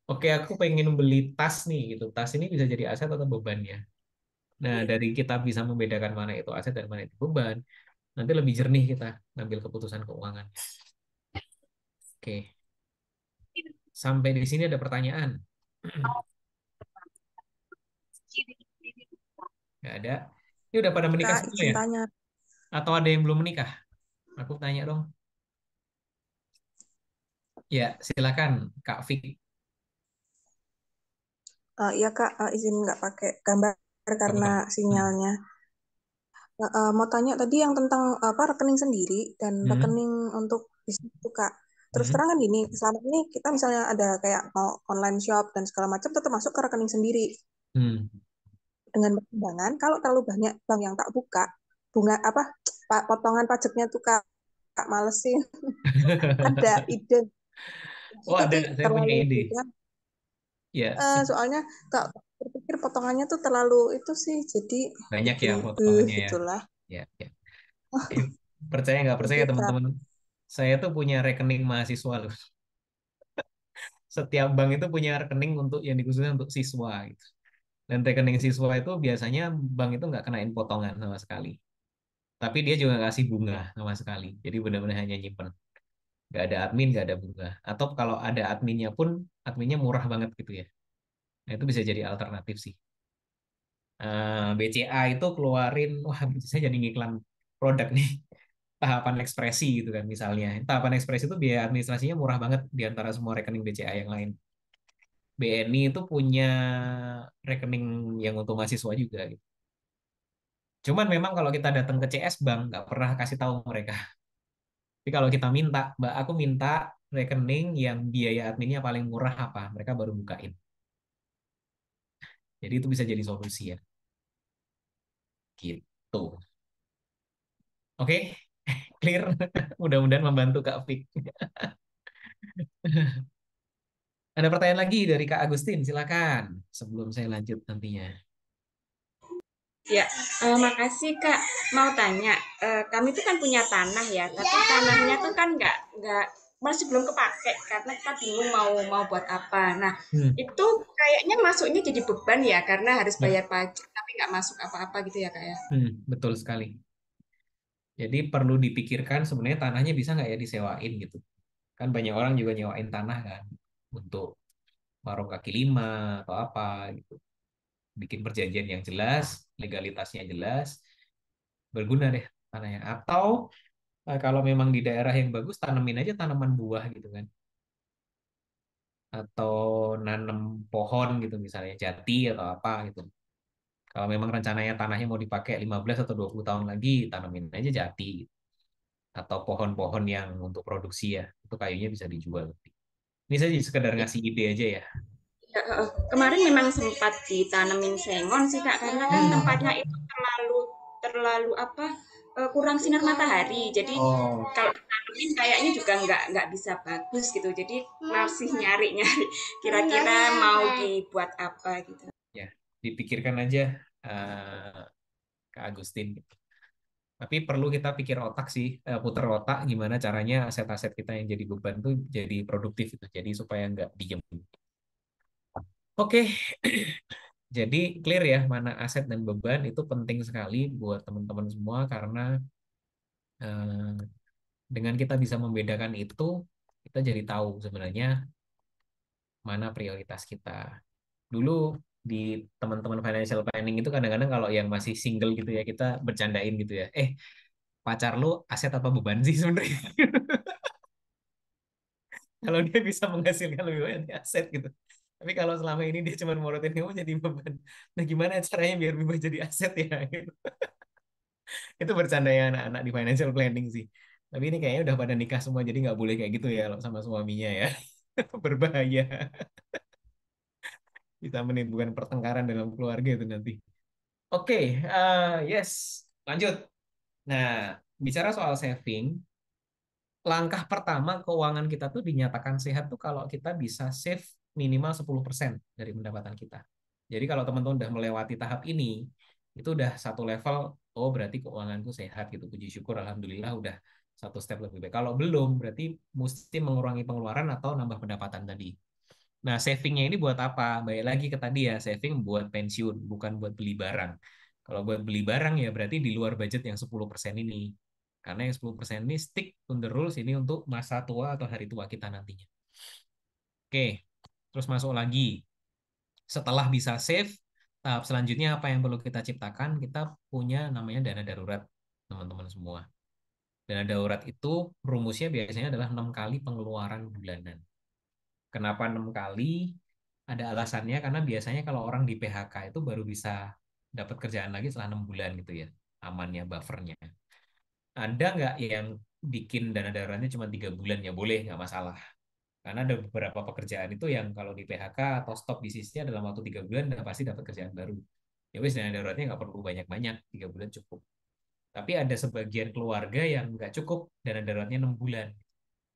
Oke, aku pengen beli tas nih gitu. Tas ini bisa jadi aset atau beban ya? Nah, dari kita bisa membedakan mana itu aset dan mana itu beban, nanti lebih jernih kita ngambil keputusan keuangan. Oke, sampai di sini ada pertanyaan? Nggak ada. Ini udah pada menikah Kak, semua izin ya? tanya. Atau ada yang belum menikah? Aku tanya dong. Ya, silakan Kak Fik. Iya Kak, izin nggak pakai gambar Gak karena apa-apa. sinyalnya. Mau tanya tadi yang tentang apa rekening sendiri dan Hmm. rekening untuk bisnis itu Kak. Terus Hmm. terang kan gini, selama ini kita misalnya ada kayak mau online shop dan segala macam tetap masuk ke rekening sendiri. Hmm. Dengan pertimbangan kalau terlalu banyak bank yang tak buka, bunga apa potongan pajaknya tuh Kak malesin. Ada ide Oh, itu ada. tuh Saya punya terlalu ide. gitu. Ya, Soalnya tak berpikir potongannya tuh terlalu itu sih, jadi banyak ya bikin potongannya ya. gitulah. Ya, ya. Eh, percaya nggak percaya Itu Kak. teman-teman? Saya tuh punya rekening mahasiswa loh. Setiap bank itu punya rekening untuk yang dikhususkan untuk siswa gitu. Dan rekening siswa itu biasanya bank itu nggak kenain potongan sama sekali. Tapi dia juga nggak kasih bunga sama sekali. Jadi benar-benar hanya nyimpen. Nggak ada admin, nggak ada bunga. Atau kalau ada adminnya pun, adminnya murah banget gitu ya. Nah, itu bisa jadi alternatif sih. BCA itu keluarin, wah saya jadi ngiklan produk nih. Tahapan ekspresi gitu kan misalnya. Tahapan ekspresi itu biaya administrasinya murah banget di antara semua rekening BCA yang lain. BNI itu punya rekening yang untuk mahasiswa juga gitu. Cuman memang kalau kita datang ke CS Bank nggak pernah kasih tahu mereka. Tapi kalau kita minta, Mbak, aku minta rekening yang biaya adminnya paling murah apa, mereka baru bukain. Jadi itu bisa jadi solusi ya. Gitu. Oke, clear. Mudah-mudahan membantu Kak Fik. Ada pertanyaan lagi dari Kak Agustin, silakan. Sebelum saya lanjut nantinya. Ya, makasih Kak. Mau tanya, kami tuh kan punya tanah ya, tapi tanahnya tuh kan nggak masih belum kepake karena kita bingung mau buat apa. Nah, Hmm. itu kayaknya masuknya jadi beban ya karena harus Ya. bayar pajak tapi nggak masuk apa-apa gitu ya Kak ya. Betul sekali. Jadi perlu dipikirkan sebenarnya tanahnya bisa nggak ya disewain gitu. Kan banyak orang juga nyewain tanah kan untuk warung kaki lima atau apa gitu. Bikin perjanjian yang jelas, legalitasnya jelas, berguna deh tanahnya. Atau kalau memang di daerah yang bagus, tanemin aja tanaman buah gitu kan. Atau nanam pohon gitu misalnya jati atau apa gitu. Kalau memang rencananya tanahnya mau dipakai 15 atau 20 tahun lagi, tanamin aja jati gitu. Atau pohon-pohon yang untuk produksi ya. Itu kayunya bisa dijual. Ini saya sekedar ngasih ide aja ya. Ya, kemarin memang sempat ditanemin sengon sih Kak, karena kan tempatnya itu terlalu terlalu apa kurang sinar matahari. Jadi Oh, kalau ditanemin kayaknya juga nggak bisa bagus gitu. Jadi masih nyari-nyari kira-kira mau dibuat apa gitu. ya, dipikirkan aja ke Agustin. Tapi perlu kita pikir otak sih, puter otak gimana caranya aset-aset kita yang jadi beban tuh jadi produktif itu. Jadi supaya nggak diem. Oke, jadi clear ya mana aset dan beban itu penting sekali buat teman-teman semua karena eh, dengan kita bisa membedakan itu, kita jadi tahu sebenarnya mana prioritas kita. Dulu di teman-teman financial planning itu kadang-kadang kalau yang masih single gitu ya kita bercandain gitu ya. Pacar lu aset apa beban sih sebenarnya? Kalau dia bisa menghasilkan lebih banyak dia aset gitu. Tapi kalau selama ini dia cuma morotin kamu jadi beban. Nah gimana caranya biar berubah jadi aset ya? Gitu. Itu bercanda ya anak-anak di financial planning sih. Tapi ini kayaknya udah pada nikah semua jadi nggak boleh kayak gitu ya kalau sama suaminya ya. Berbahaya. Bisa menimbulkan pertengkaran dalam keluarga itu nanti. Oke, yes. Lanjut. Nah, bicara soal saving, langkah pertama keuangan kita tuh dinyatakan sehat tuh kalau kita bisa save minimal 10% dari pendapatan kita. Jadi kalau teman-teman udah melewati tahap ini, itu udah satu level, oh berarti keuanganku sehat gitu. Puji syukur, alhamdulillah udah satu step lebih baik. Kalau belum, berarti mesti mengurangi pengeluaran atau nambah pendapatan tadi. Nah, savingnya ini buat apa? Baik lagi ke tadi ya, saving buat pensiun, bukan buat beli barang. Kalau buat beli barang ya berarti di luar budget yang 10% ini. Karena yang 10% ini stick on the rules ini untuk masa tua atau hari tua kita nantinya. Oke, terus masuk lagi. Setelah bisa save, tahap selanjutnya apa yang perlu kita ciptakan? Kita punya namanya dana darurat, teman-teman semua. Dana darurat itu rumusnya biasanya adalah 6 kali pengeluaran bulanan. Kenapa 6 kali? Ada alasannya karena biasanya kalau orang di PHK itu baru bisa dapat kerjaan lagi setelah 6 bulan gitu ya. Amannya, buffernya. Ada nggak yang bikin dana daruratnya cuma 3 bulan? Ya boleh, nggak masalah. Karena ada beberapa pekerjaan itu yang kalau di PHK atau stop bisnisnya dalam waktu 3 bulan udah pasti dapat kerjaan baru. Ya wes dana daruratnya nggak perlu banyak-banyak, 3 bulan cukup. Tapi ada sebagian keluarga yang nggak cukup dana daruratnya 6 bulan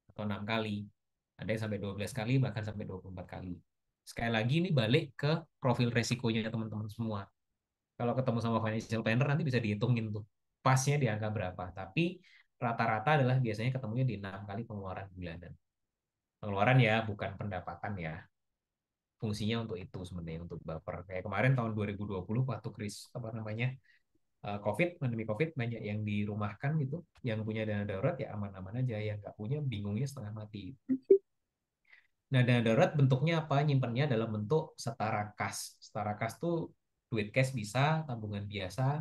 atau 6 kali. Ada yang sampai 12 kali, bahkan sampai 24 kali. Sekali lagi ini balik ke profil resikonya teman-teman semua. Kalau ketemu sama financial planner nanti bisa dihitungin tuh. Pasnya di angka berapa. Tapi rata-rata adalah biasanya ketemunya di 6 kali pengeluaran bulanan. Pengeluaran ya, bukan pendapatan ya. Fungsinya untuk itu sebenarnya, untuk buffer. Kayak kemarin tahun 2020 waktu apa namanya, COVID, pandemi COVID, banyak yang dirumahkan gitu. Yang punya dana darurat ya aman-aman aja. Yang nggak punya bingungnya setengah mati. Nah, dana darurat bentuknya apa? Nyimpannya dalam bentuk setara kas. Setara kas tuh duit cash bisa, tabungan biasa,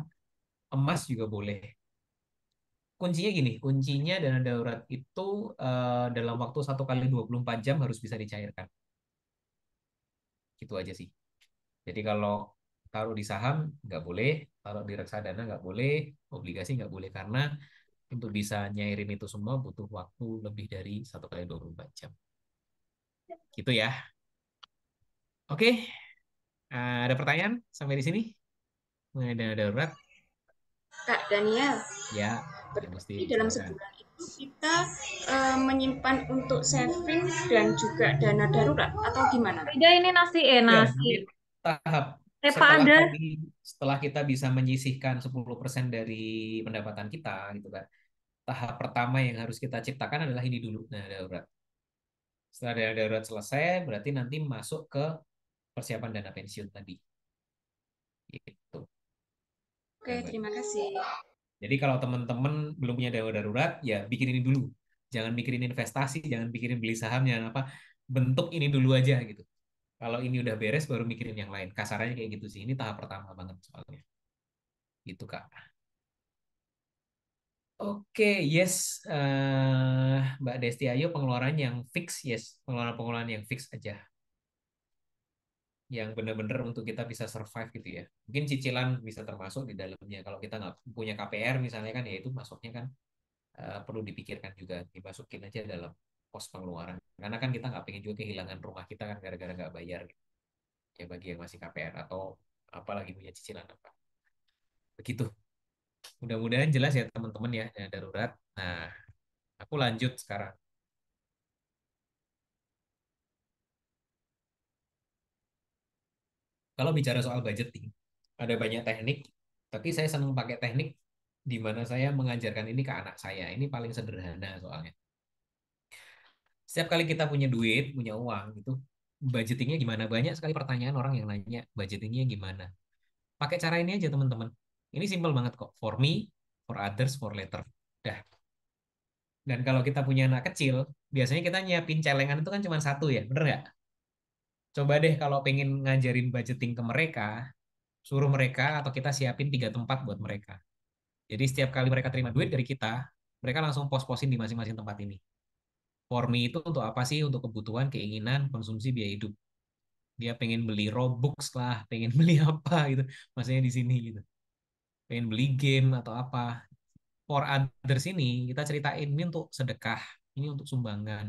emas juga boleh. Kuncinya gini, kuncinya dana darurat itu dalam waktu 1 kali 24 jam harus bisa dicairkan. Gitu aja sih. Jadi kalau taruh di saham nggak boleh, taruh di reksadana nggak boleh, obligasi nggak boleh karena untuk bisa nyairin itu semua butuh waktu lebih dari 1 kali 24 jam. Gitu ya. Oke, ada pertanyaan sampai di sini mengenai dana darurat? Kak Daniel, Ya, ya mesti berarti dalam silakan. sebulan itu kita menyimpan untuk saving dan juga dana darurat atau gimana? Beda ini nasi Ya, nasi. jadi tahap Pak ada. setelah kita bisa menyisihkan 10% dari pendapatan kita gitu kan. Tahap pertama yang harus kita ciptakan adalah ini dulu, dana darurat. Setelah dana darurat selesai, berarti nanti masuk ke persiapan dana pensiun tadi. Gitu. Oke, terima kasih. Jadi kalau teman-teman belum punya dana darurat, ya bikin ini dulu. Jangan mikirin investasi, jangan pikirin beli saham, jangan apa. Bentuk ini dulu aja gitu. Kalau ini udah beres, baru mikirin yang lain. Kasarannya kayak gitu sih. Ini tahap pertama banget soalnya. Gitu, Kak. Oke, yes. Mbak Desti, ayo pengeluaran yang fix, yes. Pengeluaran-pengeluaran yang fix aja. Yang benar-benar untuk kita bisa survive gitu ya. Mungkin cicilan bisa termasuk di dalamnya. Kalau kita nggak punya KPR misalnya kan, ya itu masuknya kan perlu dipikirkan juga. Dimasukin aja dalam pos pengeluaran. Karena kan kita nggak pengen juga kehilangan rumah kita kan gara-gara nggak bayar. Gitu. Ya bagi yang masih KPR atau apalagi punya cicilan apa. Begitu. Mudah-mudahan jelas ya teman-teman ya, dana darurat. Nah, aku lanjut sekarang. Kalau bicara soal budgeting, ada banyak teknik, tapi saya senang pakai teknik di mana saya mengajarkan ini ke anak saya. Ini paling sederhana soalnya. Setiap kali kita punya duit, punya uang, gitu, budgetingnya gimana? Banyak sekali pertanyaan orang yang nanya, budgetingnya gimana? Pakai cara ini aja teman-teman. Ini simple banget kok. For me, for others, for later. Dah. Dan kalau kita punya anak kecil, biasanya kita nyiapin celengan itu kan cuma satu ya, bener nggak? Coba deh kalau pengen ngajarin budgeting ke mereka, suruh mereka atau kita siapin 3 tempat buat mereka. Jadi setiap kali mereka terima duit dari kita, mereka langsung pos-posin di masing-masing tempat ini. For me itu untuk apa sih? Untuk kebutuhan, keinginan, konsumsi, biaya hidup. Dia pengen beli Robux lah, pengen beli apa gitu. Maksudnya di sini gitu. Pengen beli game atau apa. For others ini, kita ceritain ini untuk sedekah, ini untuk sumbangan,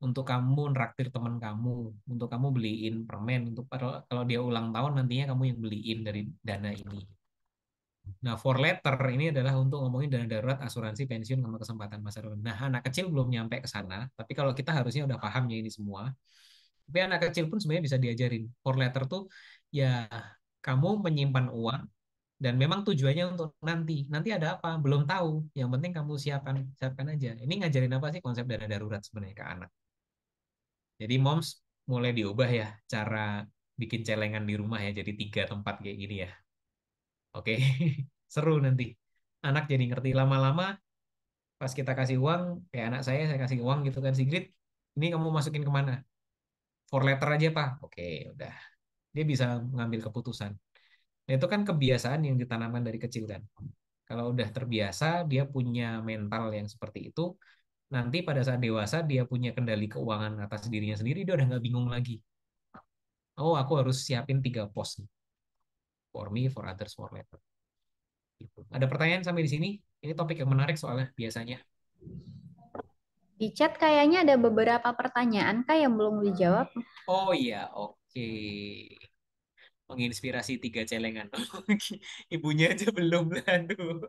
untuk kamu nraktir teman kamu, untuk kamu beliin permen, untuk kalau dia ulang tahun nantinya kamu yang beliin dari dana ini. Nah, for letter ini adalah untuk ngomongin dana darurat, asuransi, pensiun, sama kesempatan masa depan. Nah, anak kecil belum nyampe ke sana, tapi kalau kita harusnya udah paham ya ini semua. Tapi anak kecil pun sebenarnya bisa diajarin. For letter tuh ya kamu menyimpan uang dan memang tujuannya untuk nanti. Nanti ada apa? Belum tahu. Yang penting kamu siapkan, siapkan aja. Ini ngajarin apa sih konsep dana darurat sebenarnya ke anak. Jadi moms mulai diubah ya cara bikin celengan di rumah ya jadi 3 tempat kayak gini ya. Oke, seru nanti. Anak jadi ngerti lama-lama pas kita kasih uang, kayak anak saya kasih uang gitu kan, Sigrid, ini kamu masukin kemana? For letter aja, Pak. Oke, udah. Dia bisa mengambil keputusan. Nah, itu kan kebiasaan yang ditanamkan dari kecil kan. Kalau udah terbiasa, dia punya mental yang seperti itu, nanti pada saat dewasa, dia punya kendali keuangan atas dirinya sendiri, dia udah nggak bingung lagi. Oh, aku harus siapin 3 pos. For me, for others, for later. Gitu. Ada pertanyaan sampai di sini? Ini topik yang menarik soalnya biasanya. Di chat kayaknya ada beberapa pertanyaan Kak yang belum dijawab. Oh iya, oke. Menginspirasi 3 celengan. Ibunya aja belum, aduh.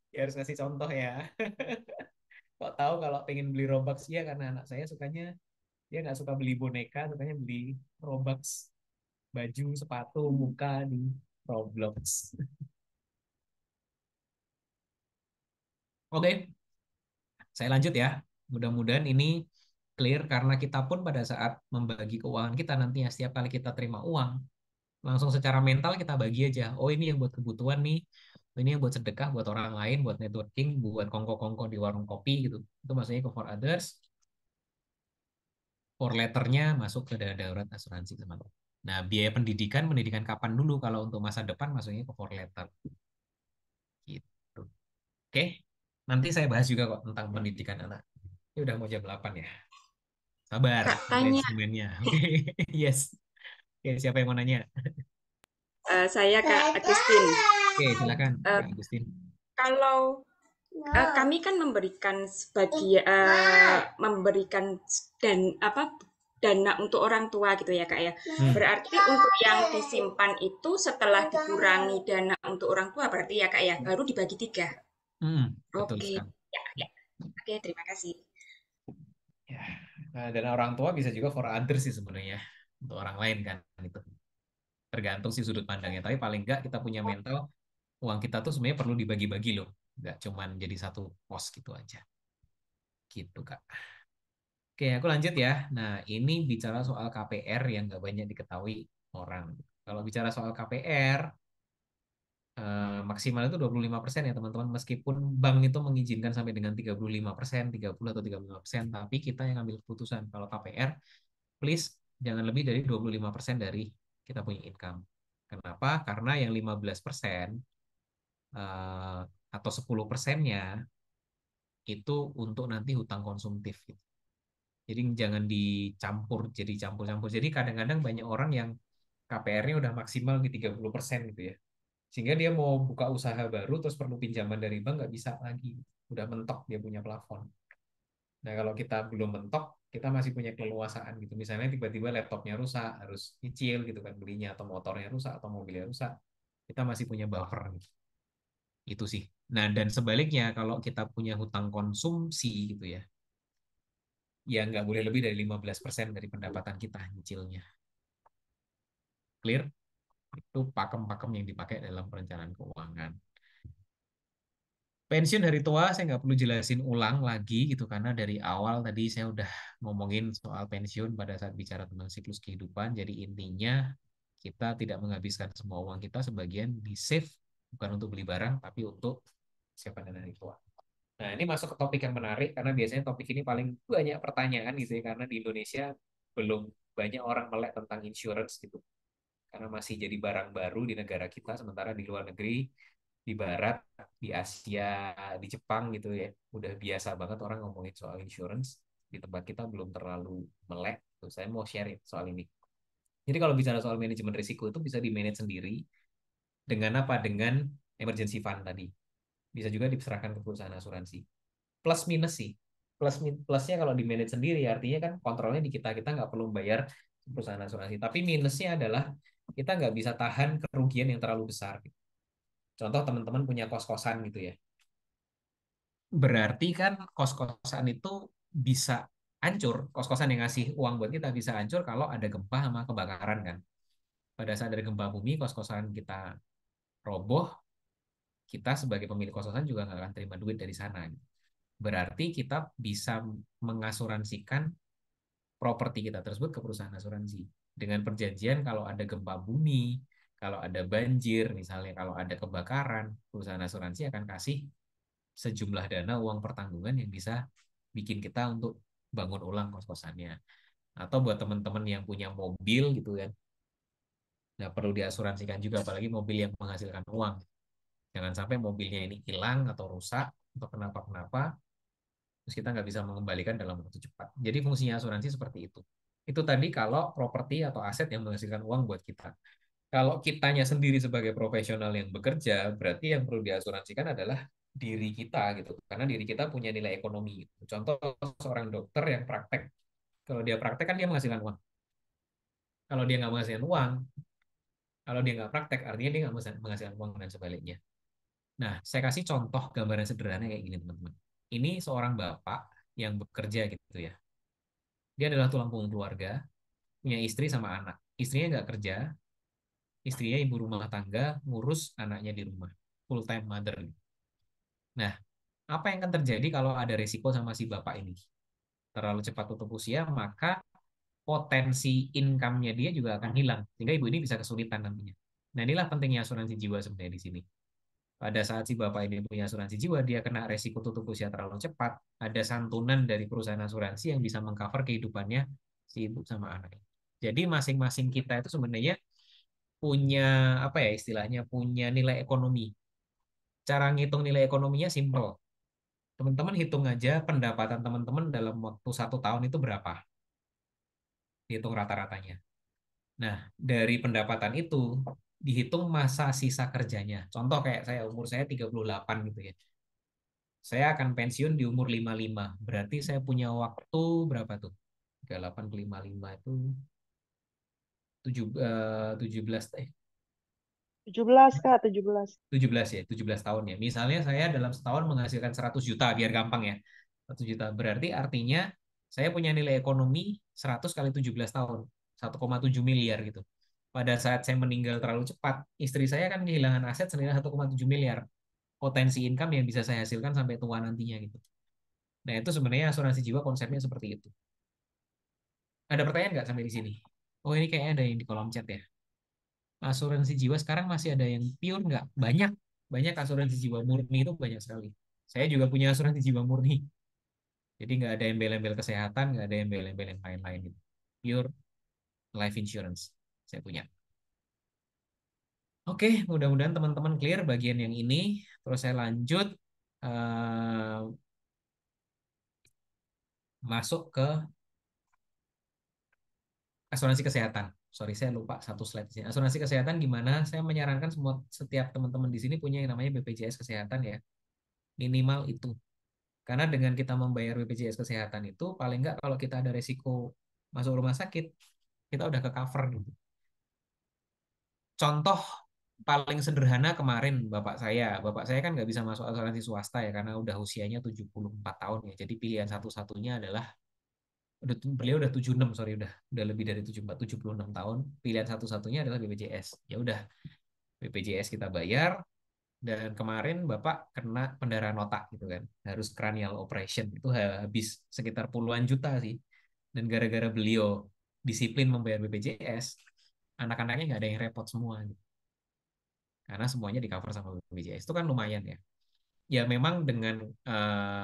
Ya harus ngasih contoh ya. Kok tahu kalau pengen beli Robux ya karena anak saya sukanya dia nggak suka beli boneka, sukanya beli Robux, baju, sepatu, muka di Roblox. Oke, saya lanjut ya. Mudah-mudahan ini clear karena kita pun pada saat membagi keuangan kita nantinya setiap kali kita terima uang, langsung secara mental kita bagi aja. Oh ini yang buat kebutuhan nih, ini yang buat sedekah, buat orang lain, buat networking, buat kongko-kongko di warung kopi gitu. Itu maksudnya ke for others. For letternya masuk ke dana darurat, asuransi sama. Nah, biaya pendidikan, pendidikan kapan dulu kalau untuk masa depan masuknya ke for letter. Gitu. Oke, nanti saya bahas juga kok tentang pendidikan anak. Ini udah mau jam 8 ya. Sabar, Kak, tanya. brainstorming-nya. Oke, yes. Oke, siapa yang mau nanya? Saya Kak Agustin. Oke, silakan, Eh, Kak Agustin. Kalau kami kan memberikan dana untuk orang tua gitu ya Kak ya. Berarti untuk yang disimpan itu setelah dikurangi dana untuk orang tua berarti ya Kak ya baru dibagi 3. Betul Oke. sekali. Ya. Oke, terima kasih. Ya, dana orang tua bisa juga for others sih sebenarnya. Untuk orang lain kan itu. Tergantung sih sudut pandangnya. Tapi paling enggak kita punya mental uang kita tuh sebenarnya perlu dibagi-bagi loh. Nggak cuman jadi satu pos gitu aja. Gitu, Kak. Oke, aku lanjut ya. Nah, ini bicara soal KPR yang nggak banyak diketahui orang. Kalau bicara soal KPR, maksimal itu 25% ya teman-teman. Meskipun bank itu mengizinkan sampai dengan 35%, 30 atau 35%, tapi kita yang ambil keputusan. Kalau KPR, please jangan lebih dari 25% dari kita punya income. Kenapa? Karena yang 15% eh, atau 10%-nya itu untuk nanti hutang konsumtif gitu. Jadi jangan dicampur, jadi campur-campur. Jadi kadang-kadang banyak orang yang KPR-nya udah maksimal di 30% gitu ya. Sehingga dia mau buka usaha baru terus perlu pinjaman dari bank nggak bisa lagi. Udah mentok dia punya plafon. Nah kalau kita belum mentok, kita masih punya keleluasaan gitu. Misalnya tiba-tiba laptopnya rusak, harus nyicil gitu kan belinya, atau motornya rusak, atau mobilnya rusak. Kita masih punya buffer gitu. Itu sih. Nah dan sebaliknya kalau kita punya hutang konsumsi gitu ya, ya nggak boleh lebih dari 15% dari pendapatan kita nyicilnya. Clear? Itu pakem-pakem yang dipakai dalam perencanaan keuangan. Pensiun hari tua saya nggak perlu jelasin ulang lagi gitu karena dari awal tadi saya udah ngomongin soal pensiun pada saat bicara tentang siklus kehidupan. Jadi intinya kita tidak menghabiskan semua uang kita, sebagian di save bukan untuk beli barang tapi untuk siapa dana hari tua. Nah ini masuk ke topik yang menarik karena biasanya topik ini paling banyak pertanyaan gitu ya karena di Indonesia belum banyak orang melek tentang insurance gitu karena masih jadi barang baru di negara kita sementara di luar negeri di barat, di Asia, di Jepang gitu ya. Udah biasa banget orang ngomongin soal insurance. Di tempat kita belum terlalu melek. Tuh, saya mau share soal ini. Jadi kalau bicara soal manajemen risiko itu bisa di-manage sendiri dengan apa? Dengan emergency fund tadi. Bisa juga diserahkan ke perusahaan asuransi. Plus minus sih. Plusnya kalau di-manage sendiri artinya kan kontrolnya di kita nggak perlu bayar perusahaan asuransi. Tapi minusnya adalah kita nggak bisa tahan kerugian yang terlalu besar. Contoh teman-teman punya kos-kosan gitu ya. Berarti kan kos-kosan itu bisa hancur. Kos-kosan yang ngasih uang buat kita bisa hancur kalau ada gempa sama kebakaran kan. Pada saat ada gempa bumi, kos-kosan kita roboh, kita sebagai pemilik kos-kosan juga nggak akan terima duit dari sana. Berarti kita bisa mengasuransikan properti kita tersebut ke perusahaan asuransi. Dengan perjanjian kalau ada gempa bumi, kalau ada banjir, misalnya kalau ada kebakaran, perusahaan asuransi akan kasih sejumlah dana uang pertanggungan yang bisa bikin kita untuk bangun ulang kos-kosannya. Atau buat teman-teman yang punya mobil gitu kan, nggak perlu diasuransikan juga, apalagi mobil yang menghasilkan uang. Jangan sampai mobilnya ini hilang atau rusak atau kenapa-kenapa, terus kita nggak bisa mengembalikan dalam waktu cepat. Jadi fungsinya asuransi seperti itu. Itu tadi kalau properti atau aset yang menghasilkan uang buat kita. Kalau kitanya sendiri sebagai profesional yang bekerja, berarti yang perlu diasuransikan adalah diri kita gitu. Karena diri kita punya nilai ekonomi. Contoh seorang dokter yang praktek. Kalau dia praktek kan dia menghasilkan uang. Kalau dia nggak menghasilkan uang, kalau dia nggak praktek, artinya dia nggak menghasilkan uang dan sebaliknya. Nah, saya kasih contoh gambaran sederhana kayak gini teman-teman. Ini seorang bapak yang bekerja gitu ya. Dia adalah tulang punggung keluarga, punya istri sama anak. Istrinya nggak kerja, istrinya ibu rumah tangga, ngurus anaknya di rumah. Full time mother. Nah, apa yang akan terjadi kalau ada risiko sama si bapak ini? Terlalu cepat tutup usia, maka potensi income-nya dia juga akan hilang. Sehingga ibu ini bisa kesulitan nantinya. Nah, inilah pentingnya asuransi jiwa sebenarnya di sini. Pada saat si bapak ini punya asuransi jiwa, dia kena resiko tutup usia terlalu cepat, ada santunan dari perusahaan asuransi yang bisa mengcover kehidupannya si ibu sama anak. Jadi masing-masing kita itu sebenarnya punya apa ya istilahnya punya nilai ekonomi. Cara ngitung nilai ekonominya simple. Teman-teman hitung aja pendapatan teman-teman dalam waktu 1 tahun itu berapa. Hitung rata-ratanya. Nah, dari pendapatan itu dihitung masa sisa kerjanya. Contoh kayak saya, umur saya 38 gitu ya. Saya akan pensiun di umur 55. Berarti saya punya waktu berapa tuh? 38 ke 55 itu 17 17 Kak, 17. 17 ya, 17 tahun ya. Misalnya saya dalam setahun menghasilkan 100 juta, biar gampang ya. 100 juta. Berarti artinya saya punya nilai ekonomi 100 kali 17 tahun. 1,7 miliar gitu. Pada saat saya meninggal terlalu cepat, istri saya kan kehilangan aset senilai 1,7 miliar. Potensi income yang bisa saya hasilkan sampai tua nantinya gitu. Nah itu sebenarnya asuransi jiwa konsepnya seperti itu. Ada pertanyaan nggak sampai di sini? Oh ini kayaknya ada yang di kolom chat ya. asuransi jiwa sekarang masih ada yang pure nggak? Banyak, banyak asuransi jiwa murni itu banyak sekali. Saya juga punya asuransi jiwa murni. Jadi nggak ada embel-embel kesehatan, nggak ada embel-embel yang lain-lain gitu. Pure life insurance saya punya. Oke, mudah-mudahan teman-teman clear bagian yang ini. Terus saya lanjut eh, masuk ke asuransi kesehatan. Sorry, saya lupa satu slide di sini. Asuransi kesehatan gimana? Saya menyarankan semua setiap teman-teman di sini punya yang namanya BPJS kesehatan ya. Minimal itu. Karena dengan kita membayar BPJS kesehatan itu, paling nggak kalau kita ada resiko masuk rumah sakit, kita udah ke cover gitu. Contoh paling sederhana kemarin bapak saya kan nggak bisa masuk asuransi swasta ya karena udah usianya 74 tahun ya. Jadi pilihan satu-satunya adalah beliau udah 76 sorry udah lebih dari 74 76 tahun. Pilihan satu-satunya adalah BPJS. Ya udah BPJS kita bayar dan kemarin bapak kena pendarahan otak gitu kan. Harus cranial operation itu habis sekitar puluhan juta sih. Dan gara-gara beliau disiplin membayar BPJS, anak-anaknya nggak ada yang repot semua gitu. Karena semuanya di cover sama BPJS itu kan lumayan ya. Ya memang dengan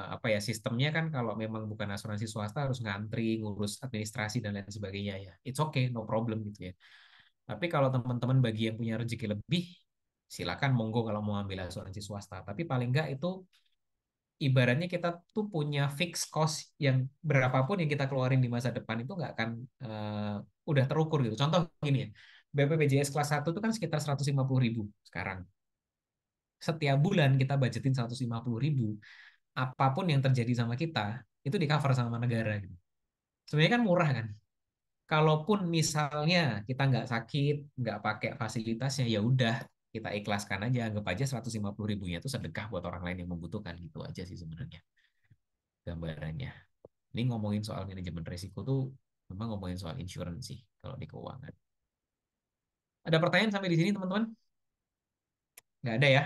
apa ya sistemnya kan kalau memang bukan asuransi swasta harus ngantri ngurus administrasi dan lain sebagainya ya. It's okay, no problem gitu ya. Tapi kalau teman-teman bagi yang punya rezeki lebih, silakan monggo kalau mau ambil asuransi swasta. Tapi paling enggak itu ibaratnya kita tuh punya fixed cost yang berapapun yang kita keluarin di masa depan itu nggak akan udah terukur gitu. Contoh gini ya, BPJS kelas 1 itu kan sekitar 150.000 sekarang. Setiap bulan kita budgetin 150.000, apapun yang terjadi sama kita itu di cover sama negara gitu. Sebenarnya kan murah kan. Kalaupun misalnya kita nggak sakit, nggak pakai fasilitasnya, ya udah kita ikhlaskan aja, anggap aja 150.000-nya itu sedekah buat orang lain yang membutuhkan gitu aja sih sebenarnya gambarannya. Ini ngomongin soal manajemen risiko tuh memang ngomongin soal insurance sih kalau di keuangan. Ada pertanyaan sampai di sini teman-teman? Nggak ada ya?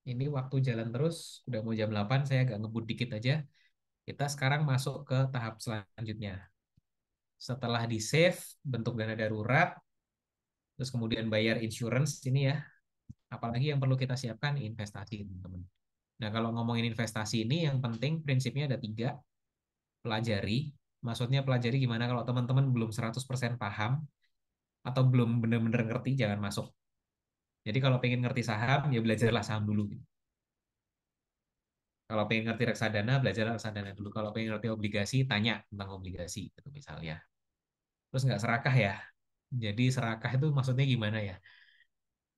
Ini waktu jalan terus, udah mau jam 8, saya agak ngebut dikit aja. Kita sekarang masuk ke tahap selanjutnya. Setelah di save, bentuk dana darurat, terus kemudian bayar insurance ini ya. Apalagi yang perlu kita siapkan investasi, teman-teman. Nah, kalau ngomongin investasi ini, yang penting prinsipnya ada 3. Pelajari. Maksudnya pelajari gimana kalau teman-teman belum 100% paham atau belum benar-benar ngerti, jangan masuk. Jadi kalau pengen ngerti saham, ya belajarlah saham dulu. Kalau pengen ngerti reksadana, belajarlah reksadana dulu. Kalau pengen ngerti obligasi, tanya tentang obligasi, gitu misalnya. Terus nggak serakah ya. Jadi serakah itu maksudnya gimana ya?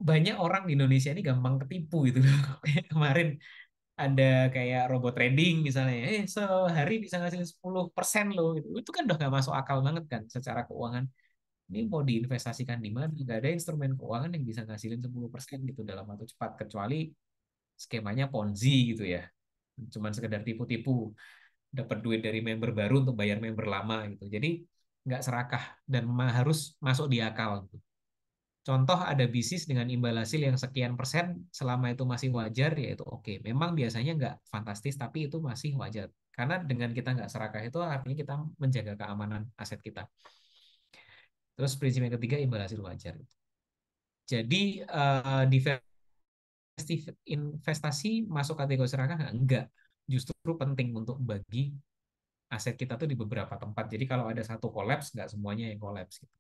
Banyak orang di Indonesia ini gampang ketipu gitu loh. Kayak kemarin ada kayak robot trading misalnya, sehari bisa ngasih 10% loh gitu. Itu kan udah nggak masuk akal banget kan secara keuangan. Ini mau diinvestasikan di mana? Nggak ada instrumen keuangan yang bisa ngasilin 10% gitu dalam waktu cepat kecuali skemanya Ponzi gitu ya. Cuman sekedar tipu-tipu dapat duit dari member baru untuk bayar member lama gitu. Jadi nggak serakah dan harus masuk di akal gitu. Contoh ada bisnis dengan imbal hasil yang sekian persen selama itu masih wajar ya itu oke. Memang biasanya nggak fantastis tapi itu masih wajar. Karena dengan kita nggak serakah itu artinya kita menjaga keamanan aset kita. Terus prinsip yang ketiga imbal hasil wajar. Jadi investasi masuk kategori serakah nggak? Enggak. Justru penting untuk bagi aset kita tuh di beberapa tempat. Jadi kalau ada satu kolaps, nggak semuanya yang kolaps gitu.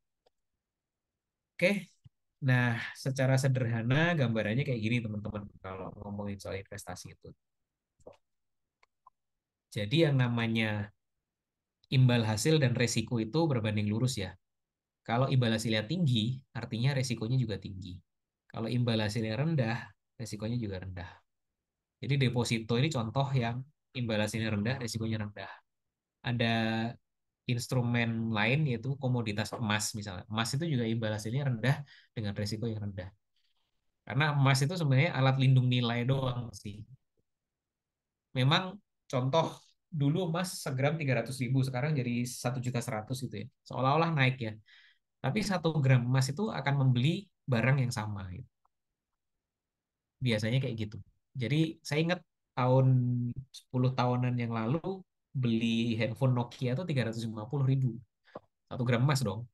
Oke, nah secara sederhana gambarannya kayak gini teman-teman kalau ngomongin soal investasi itu. Jadi yang namanya imbal hasil dan resiko itu berbanding lurus ya. Kalau imbal hasilnya tinggi, artinya resikonya juga tinggi. Kalau imbal hasilnya rendah, resikonya juga rendah. Jadi deposito ini contoh yang imbal hasilnya rendah, resikonya rendah. Ada instrumen lain yaitu komoditas emas misalnya. Emas itu juga imbal hasilnya rendah dengan resiko yang rendah. Karena emas itu sebenarnya alat lindung nilai doang sih. Memang contoh dulu emas segram 300.000 sekarang jadi 1.100.000 gitu ya. Seolah-olah naik ya. Tapi 1 gram emas itu akan membeli barang yang sama gitu. Biasanya kayak gitu. Jadi saya ingat tahun 10 tahunan yang lalu beli handphone Nokia itu 350.000. 1 gram emas dong.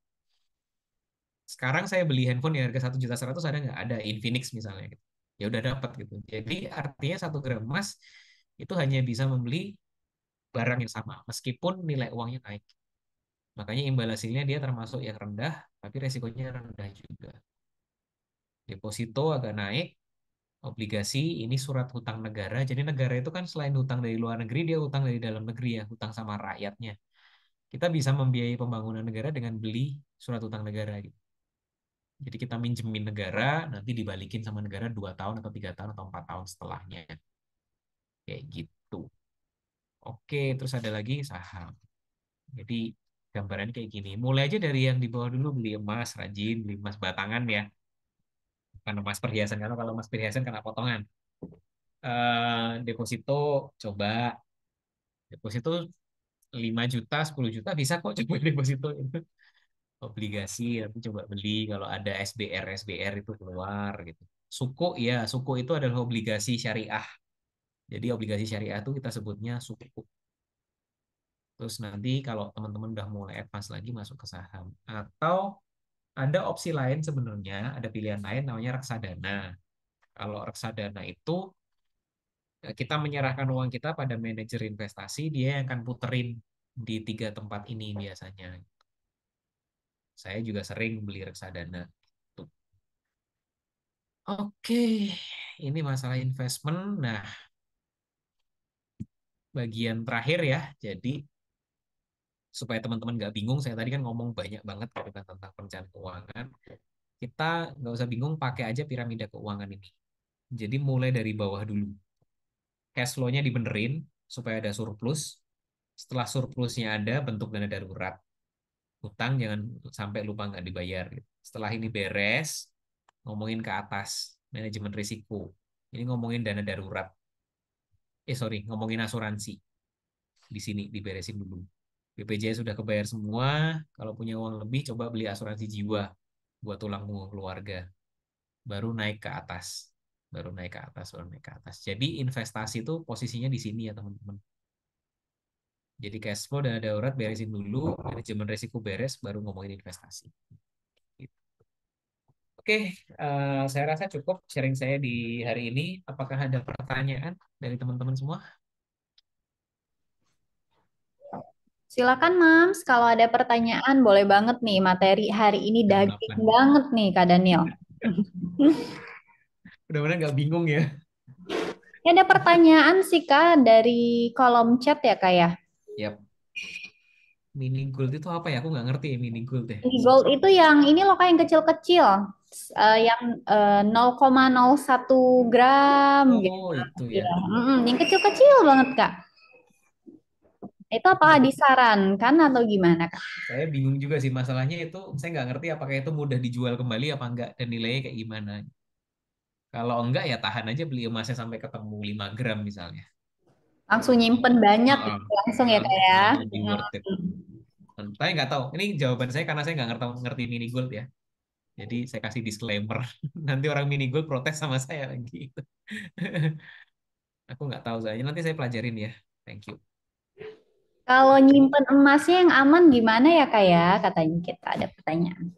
Sekarang saya beli handphone di harga 1.100.000 ada nggak? Ada Infinix misalnya gitu. Ya udah dapat gitu. Jadi artinya 1 gram emas itu hanya bisa membeli barang yang sama meskipun nilai uangnya naik. Makanya imbal hasilnya dia termasuk yang rendah, tapi resikonya rendah juga. Deposito agak naik, obligasi ini surat hutang negara. Jadi negara itu kan selain hutang dari luar negeri, dia hutang dari dalam negeri ya, hutang sama rakyatnya. Kita bisa membiayai pembangunan negara dengan beli surat hutang negara gitu. Jadi kita minjemin negara, nanti dibalikin sama negara 2 tahun atau 3 tahun atau 4 tahun setelahnya. Kayak gitu. Oke, terus ada lagi saham. Jadi gambarannya kayak gini. Mulai aja dari yang di bawah dulu, beli emas rajin, beli emas batangan ya. Bukan emas perhiasan, karena kalau emas perhiasan kena potongan. Deposito coba. Deposito 5 juta, 10 juta bisa kok coba deposito itu. Obligasi, tapi coba beli kalau ada SBR itu keluar gitu. Suku ya, suku itu adalah obligasi syariah. Jadi obligasi syariah itu kita sebutnya suku. Terus nanti kalau teman-teman udah mulai advance lagi masuk ke saham. Atau ada opsi lain sebenarnya, ada pilihan lain namanya reksadana. Kalau reksadana itu kita menyerahkan uang kita pada manajer investasi, dia yang akan puterin di 3 tempat ini biasanya. Saya juga sering beli reksadana. Tuh. Oke, ini masalah investment. Nah, bagian terakhir ya. Jadi supaya teman-teman nggak bingung, saya tadi kan ngomong banyak banget gitu kan tentang perencanaan keuangan. Kita nggak usah bingung, pakai aja piramida keuangan ini. Jadi mulai dari bawah dulu. Cash flow-nya dibenerin supaya ada surplus. Setelah surplusnya ada, bentuk dana darurat. Hutang jangan sampai lupa nggak dibayar. Gitu. Setelah ini beres, ngomongin ke atas, manajemen risiko. Ini ngomongin dana darurat. Sorry, ngomongin asuransi. Di sini diberesin dulu. BPJS sudah kebayar semua. Kalau punya uang lebih, coba beli asuransi jiwa buat tulang punggung keluarga. Baru naik ke atas. Baru naik ke atas, baru naik ke atas. Jadi investasi itu posisinya di sini ya teman-teman. Jadi cash flow dan darurat beresin dulu, manajemen risiko beres, baru ngomongin investasi. Gitu. Oke, saya rasa cukup sharing saya di hari ini. Apakah ada pertanyaan dari teman-teman semua? Silakan Mams, kalau ada pertanyaan boleh banget nih. Materi hari ini Jam daging 8. banget nih Kak Daniel. Mudah-mudahan nggak bingung ya. Ya, ada pertanyaan sih Kak dari kolom chat ya Kak ya. Yap. Mini gold itu apa ya? Aku nggak ngerti ya mini gold ya. Mini gold itu yang ini loh Kak yang kecil-kecil. Yang 0,01 gram gitu. Oh, itu ya. Ya. Yang kecil-kecil banget Kak. Itu apakah disarankan atau gimana Kak? Saya bingung juga sih masalahnya itu. Saya nggak ngerti apakah itu mudah dijual kembali apa enggak dan nilainya kayak gimana. Kalau enggak ya tahan aja beli emasnya sampai ketemu 5 gram misalnya. Langsung nyimpen banyak Heeh. gitu, langsung ya Kak ya. Lebih worth it. Tapi nggak tahu. Ini jawaban saya karena saya nggak ngerti mini gold ya. Jadi saya kasih disclaimer. Nanti orang mini gold protes sama saya lagi. Aku nggak tahu soalnya. Nanti saya pelajarin ya. Thank you. Kalau nyimpen emasnya yang aman gimana ya Kak ya? Katanya kita ada pertanyaan.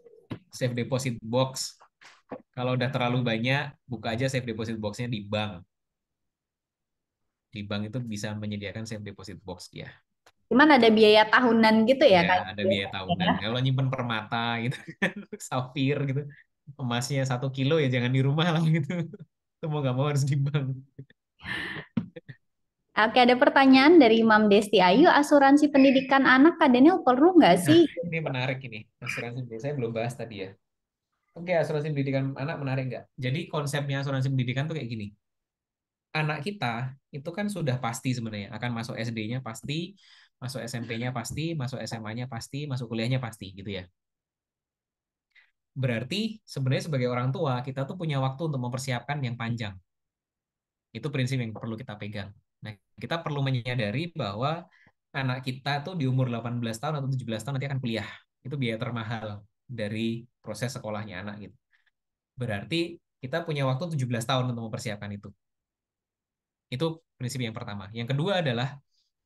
Safe deposit box. Kalau udah terlalu banyak, buka aja safe deposit box-nya di bank. Di bank itu bisa menyediakan safe deposit box dia. Cuman ada biaya tahunan gitu ya Ya, Kak? ada biaya tahunan. Kalau nyimpen permata gitu kan, safir gitu, emasnya 1 kilo ya jangan di rumah lah gitu. Itu mau nggak mau harus di bank. Oke, ada pertanyaan dari Mam Desti Ayu. Asuransi pendidikan anak Kak Daniel perlu nggak sih? Ini menarik ini. Asuransi saya belum bahas tadi ya. Oke, asuransi pendidikan anak menarik nggak? Jadi konsepnya asuransi pendidikan tuh kayak gini. Anak kita itu kan sudah pasti sebenarnya akan masuk SD-nya pasti, masuk SMP-nya pasti, masuk SMA-nya pasti, masuk kuliahnya pasti gitu ya. Berarti sebenarnya sebagai orang tua kita tuh punya waktu untuk mempersiapkan yang panjang. Itu prinsip yang perlu kita pegang. Nah, kita perlu menyadari bahwa anak kita tuh di umur 18 tahun atau 17 tahun nanti akan kuliah. Itu biaya termahal dari proses sekolahnya anak gitu. Berarti kita punya waktu 17 tahun untuk mempersiapkan itu. Itu prinsip yang pertama. Yang kedua adalah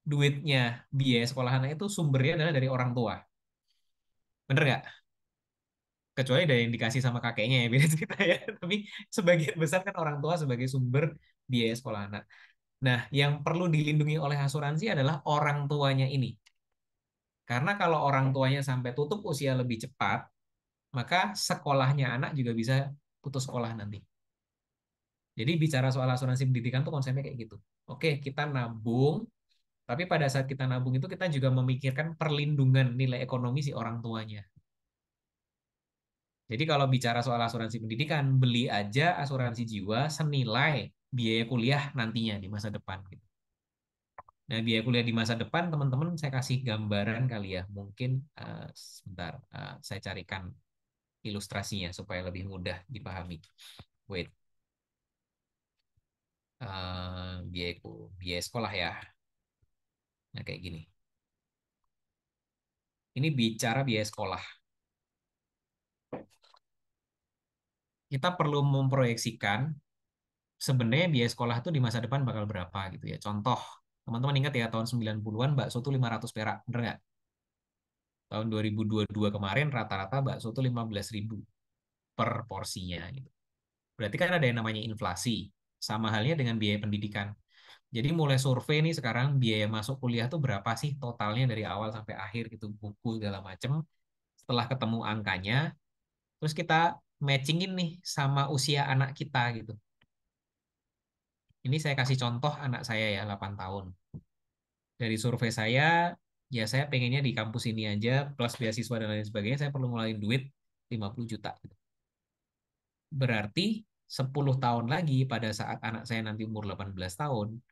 duitnya biaya sekolah anak itu sumbernya adalah dari orang tua. Bener nggak? Kecuali dari yang dikasih sama kakeknya ya beda cerita ya. Tapi sebagian besar kan orang tua sebagai sumber biaya sekolah anak. Nah, yang perlu dilindungi oleh asuransi adalah orang tuanya ini. Karena kalau orang tuanya sampai tutup usia lebih cepat, maka sekolahnya anak juga bisa putus sekolah nanti. Jadi bicara soal asuransi pendidikan tuh konsepnya kayak gitu. Oke, kita nabung, tapi pada saat kita nabung itu kita juga memikirkan perlindungan nilai ekonomi si orang tuanya. Jadi kalau bicara soal asuransi pendidikan, beli aja asuransi jiwa senilai biaya kuliah nantinya di masa depan, gitu. Nah, biaya kuliah di masa depan, teman-teman saya kasih gambaran kali ya. Mungkin sebentar, saya carikan ilustrasinya supaya lebih mudah dipahami. Wait, biaya sekolah ya. Nah, kayak gini. Ini bicara biaya sekolah. Kita perlu memproyeksikan sebenarnya biaya sekolah itu di masa depan bakal berapa gitu ya. Contoh, teman-teman ingat ya tahun 90-an bakso tuh 500 perak, bener nggak? Tahun 2022 kemarin rata-rata bakso tuh 15.000 per porsinya gitu. Berarti kan ada yang namanya inflasi. Sama halnya dengan biaya pendidikan. Jadi mulai survei nih sekarang biaya masuk kuliah tuh berapa sih totalnya dari awal sampai akhir gitu, buku segala macem. Setelah ketemu angkanya, terus kita matchingin nih sama usia anak kita gitu. Ini saya kasih contoh anak saya ya, 8 tahun. Dari survei saya, ya saya pengennya di kampus ini aja, plus beasiswa dan lain sebagainya, saya perlu ngeluarin duit 50 juta. Berarti 10 tahun lagi pada saat anak saya nanti umur 18 tahun,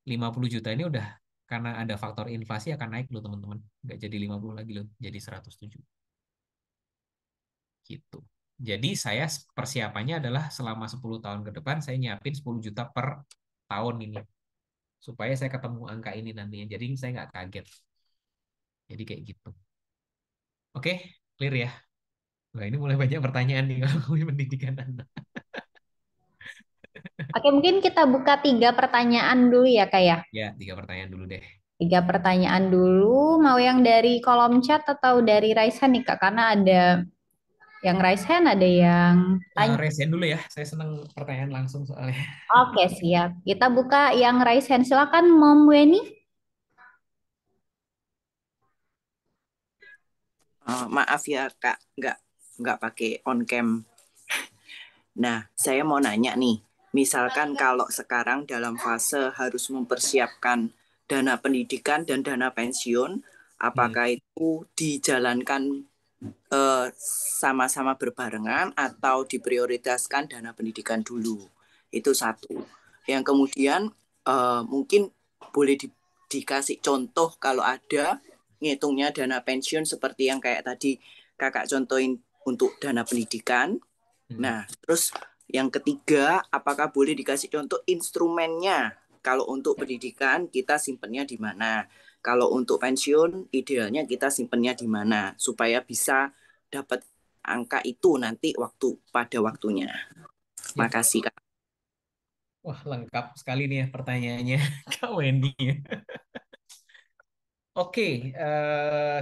50 juta ini udah karena ada faktor inflasi akan naik loh teman-teman. Nggak jadi 50 lagi loh, jadi 107. Gitu. Jadi saya persiapannya adalah selama 10 tahun ke depan saya nyiapin 10 juta per tahun ini. Supaya saya ketemu angka ini nantinya. Jadi saya nggak kaget. Jadi kayak gitu. Oke, clear ya? Wah, ini mulai banyak pertanyaan nih kalau ngomongin pendidikan anak. Oke, mungkin kita buka 3 pertanyaan dulu ya, Kak ya. Ya, 3 pertanyaan dulu deh. 3 pertanyaan dulu. Mau yang dari kolom chat atau dari raise hand nih, Kak? Karena ada yang raise hand, ada yang tanya. Raise hand dulu ya, saya senang pertanyaan langsung soalnya. Oke, siap. Kita buka yang raise hand. Silakan, Mom Weni. Maaf ya Kak, nggak pakai on cam. Nah, saya mau nanya nih, misalkan kalau sekarang dalam fase harus mempersiapkan dana pendidikan dan dana pensiun, apakah itu dijalankan sama-sama berbarengan atau diprioritaskan dana pendidikan dulu? Itu satu. Yang kemudian mungkin boleh dikasih contoh kalau ada ngitungnya dana pensiun seperti yang kayak tadi kakak contohin untuk dana pendidikan. Nah, terus yang ketiga, apakah boleh dikasih contoh instrumennya? Kalau untuk pendidikan kita simpennya di mana? Kalau untuk pensiun idealnya kita simpennya di mana supaya bisa dapat angka itu nanti pada waktunya. Makasih Kak. Wah, lengkap sekali nih ya pertanyaannya Kak Wendy. Oke,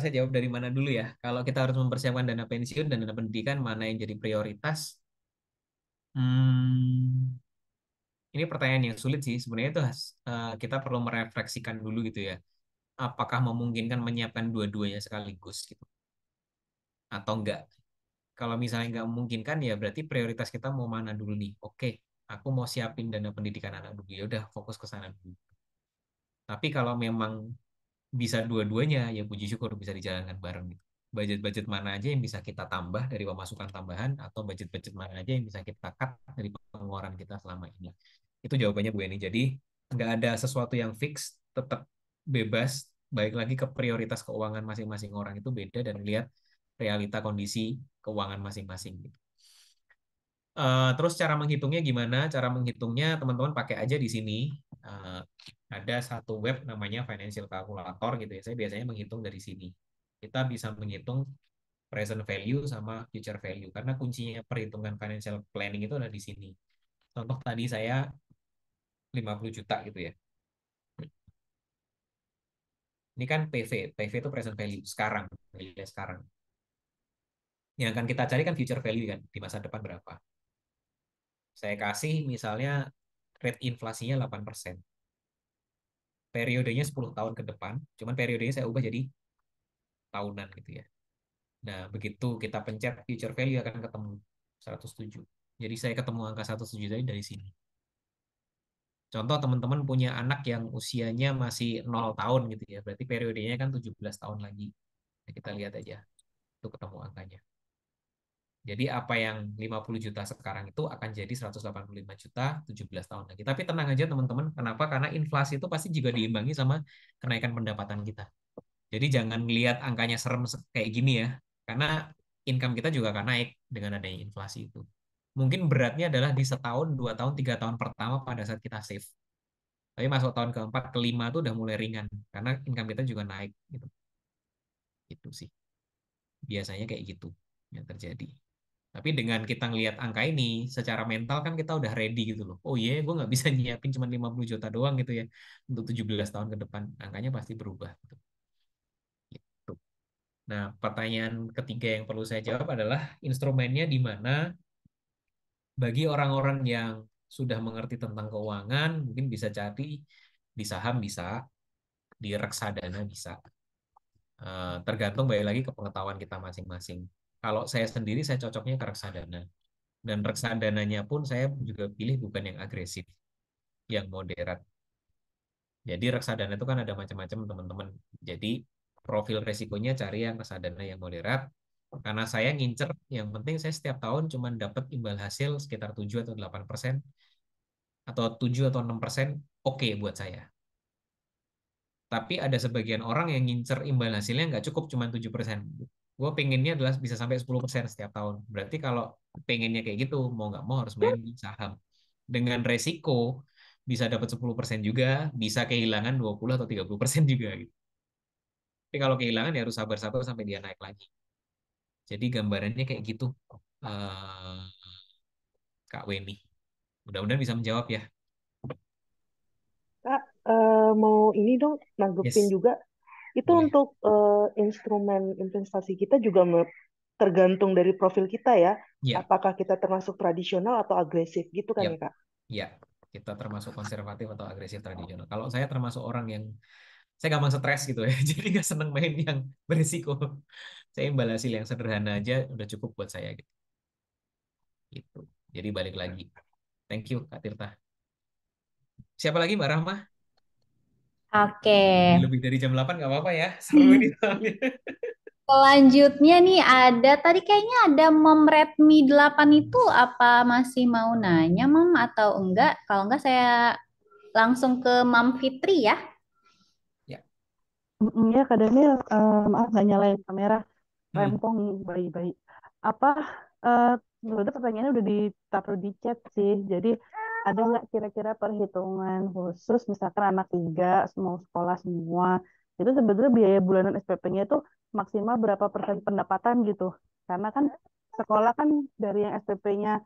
saya jawab dari mana dulu ya. Kalau kita harus mempersiapkan dana pensiun dan dana pendidikan, mana yang jadi prioritas? Ini pertanyaan yang sulit sih. Sebenarnya itu kita perlu merefleksikan dulu gitu ya. Apakah memungkinkan menyiapkan dua-duanya sekaligus gitu? Atau enggak? Kalau misalnya nggak memungkinkan, ya berarti prioritas kita mau mana dulu nih? Oke, aku mau siapin dana pendidikan anak dulu. Ya udah, fokus ke sana dulu. Tapi kalau memang bisa dua-duanya, ya puji syukur bisa dijalankan bareng gitu. Budget-budget mana aja yang bisa kita tambah dari pemasukan tambahan atau budget-budget mana aja yang bisa kita cut dari pengeluaran kita selama ini. Itu jawabannya Bu Eni. Jadi nggak ada sesuatu yang fix, tetap bebas. Baik lagi ke prioritas keuangan masing-masing orang itu beda dan lihat realita kondisi keuangan masing-masing gitu. Terus cara menghitungnya gimana? Cara menghitungnya teman-teman pakai aja di sini. Ada satu web namanya Financial Calculator gitu ya. Saya biasanya menghitung dari sini. Kita bisa menghitung present value sama future value karena kuncinya perhitungan financial planning itu ada di sini. Contoh tadi saya 50 juta gitu ya. Ini kan PV. PV itu present value sekarang, nilai sekarang. Yang akan kita cari kan future value kan, di masa depan berapa. Saya kasih misalnya rate inflasinya 8%. Periodenya 10 tahun ke depan, cuman periodenya saya ubah jadi tahunan gitu ya. Nah, begitu kita pencet future value akan ketemu 107. Jadi saya ketemu angka 107 tadi dari sini. Contoh teman-teman punya anak yang usianya masih 0 tahun gitu ya. Berarti periodenya kan 17 tahun lagi. Nah, kita lihat aja. Itu ketemu angkanya. Jadi apa yang 50 juta sekarang itu akan jadi 185 juta 17 tahun lagi. Tapi tenang aja teman-teman. Kenapa? Karena inflasi itu pasti juga diimbangi sama kenaikan pendapatan kita. Jadi jangan lihat angkanya serem kayak gini ya. Karena income kita juga akan naik dengan adanya inflasi itu. Mungkin beratnya adalah di setahun, 2 tahun, 3 tahun pertama pada saat kita save. Tapi masuk tahun keempat, kelima itu udah mulai ringan. Karena income kita juga naik. Gitu. Itu sih. Biasanya kayak gitu yang terjadi. Tapi dengan kita ngelihat angka ini, secara mental kan kita udah ready gitu loh. Oh iya, gue nggak bisa nyiapin cuma 50 juta doang gitu ya. Untuk 17 tahun ke depan. Angkanya pasti berubah. Gitu. Gitu. Nah, pertanyaan ketiga yang perlu saya jawab adalah instrumennya di mana bagi orang-orang yang sudah mengerti tentang keuangan, mungkin bisa cari di saham bisa, di reksadana bisa. Tergantung balik lagi ke pengetahuan kita masing-masing. Kalau saya sendiri, saya cocoknya ke reksadana. Dan reksadananya pun saya juga pilih bukan yang agresif, yang moderat. Jadi reksadana itu kan ada macam-macam teman-teman. Jadi profil resikonya cari yang reksadana yang moderat. Karena saya ngincer, yang penting saya setiap tahun cuma dapat imbal hasil sekitar 7 atau 8%, atau 7 atau 6%, oke buat saya. Tapi ada sebagian orang yang ngincer imbal hasilnya nggak cukup cuma 7%. Gue pengennya adalah bisa sampai 10% setiap tahun. Berarti kalau pengennya kayak gitu, mau nggak mau harus main di saham. Dengan resiko bisa dapat 10% juga, bisa kehilangan 20 atau 30% juga. Gitu. Tapi kalau kehilangan ya harus sabar-sabar sampai dia naik lagi. Jadi gambarannya kayak gitu, eh, Kak Weni. Mudah-mudahan bisa menjawab ya. Kak, mau ini dong nanggepin Yes, juga. Itu boleh. untuk instrumen investasi kita juga tergantung dari profil kita ya. Ya, Apakah kita termasuk tradisional atau agresif gitu kan ya, ya, Kak? ya. Kita termasuk konservatif atau agresif tradisional. Kalau saya termasuk orang yang saya gampang stres gitu ya, jadi nggak seneng main yang berisiko. Saya imbal hasil yang sederhana aja udah cukup buat saya gitu. Gitu. Jadi balik lagi. Thank you Kak Tirta. Siapa lagi Mbak Rahma? Oke. Ini lebih dari jam 8 nggak apa-apa ya. Seru ini soalnya. Selanjutnya nih ada tadi kayaknya ada Mom Redmi 8 itu apa masih mau nanya Mom atau enggak? Kalau enggak saya langsung ke Mam Fitri ya. Ya. Ya, Kak Daniel, maaf nggak nyalain kamera. Hmm. Rempong bayi-bayi. Apa, eh sebenarnya pertanyaannya udah ditaruh di chat sih. Jadi ada nggak kira-kira perhitungan khusus, misalkan anak 3 mau sekolah semua, itu sebenarnya biaya bulanan SPP-nya itu maksimal berapa persen pendapatan gitu. Karena kan sekolah kan dari yang SPP-nya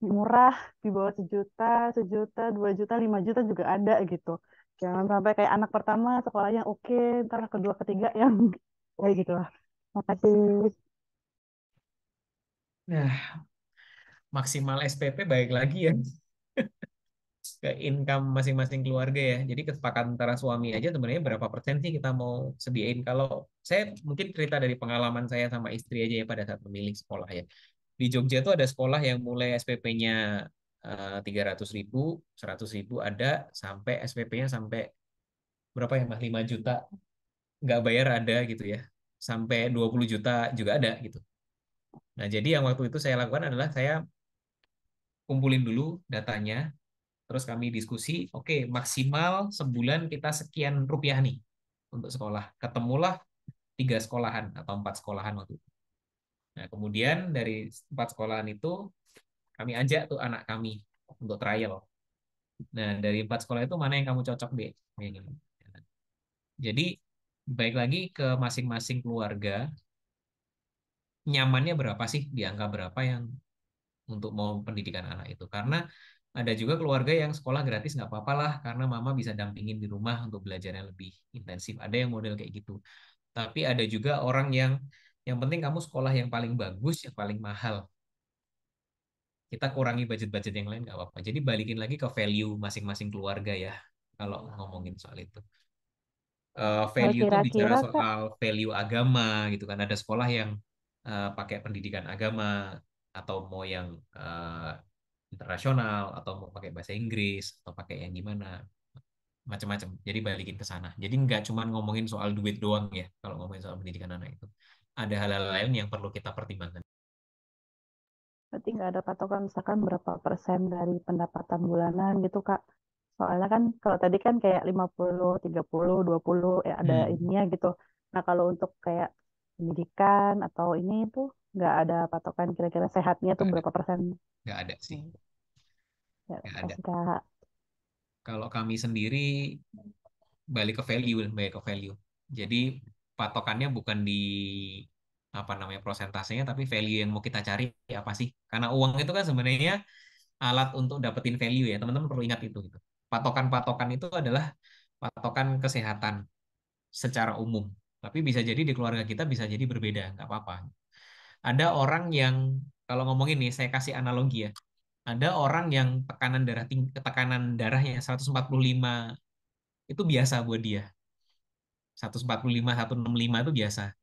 murah di bawah 1 juta, 1 juta, 2 juta, 5 juta juga ada gitu. Jangan sampai kayak anak pertama sekolahnya oke, ntar kedua ketiga yang kayak gitu lah. Makasih. Nah, maksimal SPP baik lagi ya ke income masing-masing keluarga ya. Jadi kesepakatan antara suami aja sebenarnya berapa persen sih kita mau sediain. Kalau saya mungkin cerita dari pengalaman saya sama istri aja ya pada saat memilih sekolah ya. Di Jogja tuh ada sekolah yang mulai SPP-nya 300.000, 100.000 ada, sampai SPP-nya sampai berapa ya Mas? 5 juta nggak bayar ada gitu ya. Sampai 20 juta juga ada gitu. Nah, jadi yang waktu itu saya lakukan adalah saya kumpulin dulu datanya, terus kami diskusi, oke, maksimal sebulan kita sekian rupiah nih untuk sekolah. Ketemulah 3 sekolahan atau 4 sekolahan waktu itu. Nah, kemudian dari 4 sekolahan itu kami ajak tuh anak kami untuk trial. Nah, dari 4 sekolah itu mana yang kamu cocok deh? Kayak gini. Jadi baik lagi ke masing-masing keluarga, nyamannya berapa sih di angka berapa yang untuk mau pendidikan anak itu. Karena ada juga keluarga yang sekolah gratis nggak apa-apa lah karena mama bisa dampingin di rumah untuk belajarnya lebih intensif. Ada yang model kayak gitu. Tapi ada juga orang yang Yang penting kamu sekolah yang paling bagus, yang paling mahal. Kita kurangi budget-budget yang lain nggak apa-apa. Jadi balikin lagi ke value masing-masing keluarga ya. Kalau ngomongin soal itu. Kalau Value itu bicara kira-kira Kak, soal value agama gitu kan. Ada sekolah yang pakai pendidikan agama atau mau yang internasional atau mau pakai bahasa Inggris atau pakai yang gimana macam-macam. Jadi balikin ke sana. Jadi nggak cuma ngomongin soal duit doang ya kalau ngomongin soal pendidikan anak itu. Ada hal-hal lain yang perlu kita pertimbangkan. berarti nggak ada patokan misalkan berapa persen dari pendapatan bulanan gitu Kak. Soalnya kan kalau tadi kan kayak 50, 30, 20 ya ada ininya gitu. Nah kalau untuk kayak pendidikan atau ini tuh nggak ada patokan kira-kira sehatnya tuh Nggak ada, berapa persen. nggak ada sih, Ya, nggak ada. kasih Kak. Kalau kami sendiri balik ke value. Jadi patokannya bukan di apa namanya prosentasenya, tapi value yang mau kita cari apa sih? Karena uang itu kan sebenarnya alat untuk dapetin value ya. Teman-teman perlu ingat itu gitu. Patokan-patokan itu adalah patokan kesehatan secara umum. Tapi bisa jadi di keluarga kita bisa jadi berbeda, nggak apa-apa. Ada orang yang kalau ngomongin nih, saya kasih analogi ya. Ada orang yang tekanan darahnya 145 itu biasa buat dia. 145, 165 itu biasa.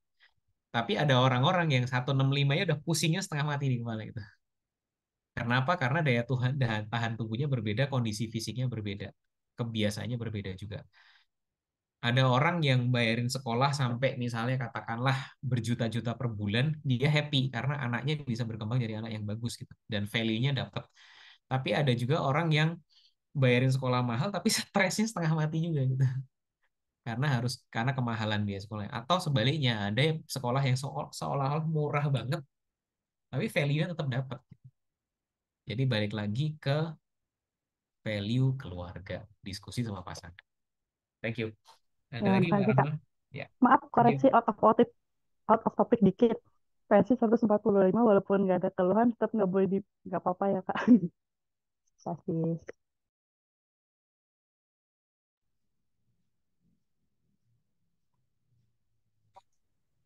Tapi ada orang-orang yang 165 ya udah pusingnya setengah mati di kepala itu. Karena apa? Karena daya tahan tubuhnya berbeda, kondisi fisiknya berbeda, kebiasaannya berbeda juga. Ada orang yang bayarin sekolah sampai misalnya katakanlah berjuta-juta per bulan, dia happy karena anaknya bisa berkembang jadi anak yang bagus gitu dan value-nya dapat. Tapi ada juga orang yang bayarin sekolah mahal tapi stresnya setengah mati juga gitu. Karena kemahalan biaya sekolah. Atau sebaliknya ada sekolah yang seolah-olah murah banget tapi value-nya tetap dapat. Jadi balik lagi ke value keluarga, diskusi sama pasangan. Thank you. Ada Ya, lagi Mbak makasih Kak. Rahma? Ya, Maaf thank you. koreksi out of topic dikit. Pensi 145 walaupun nggak ada keluhan tetap nggak boleh nggak apa-apa ya Kak. Kasih.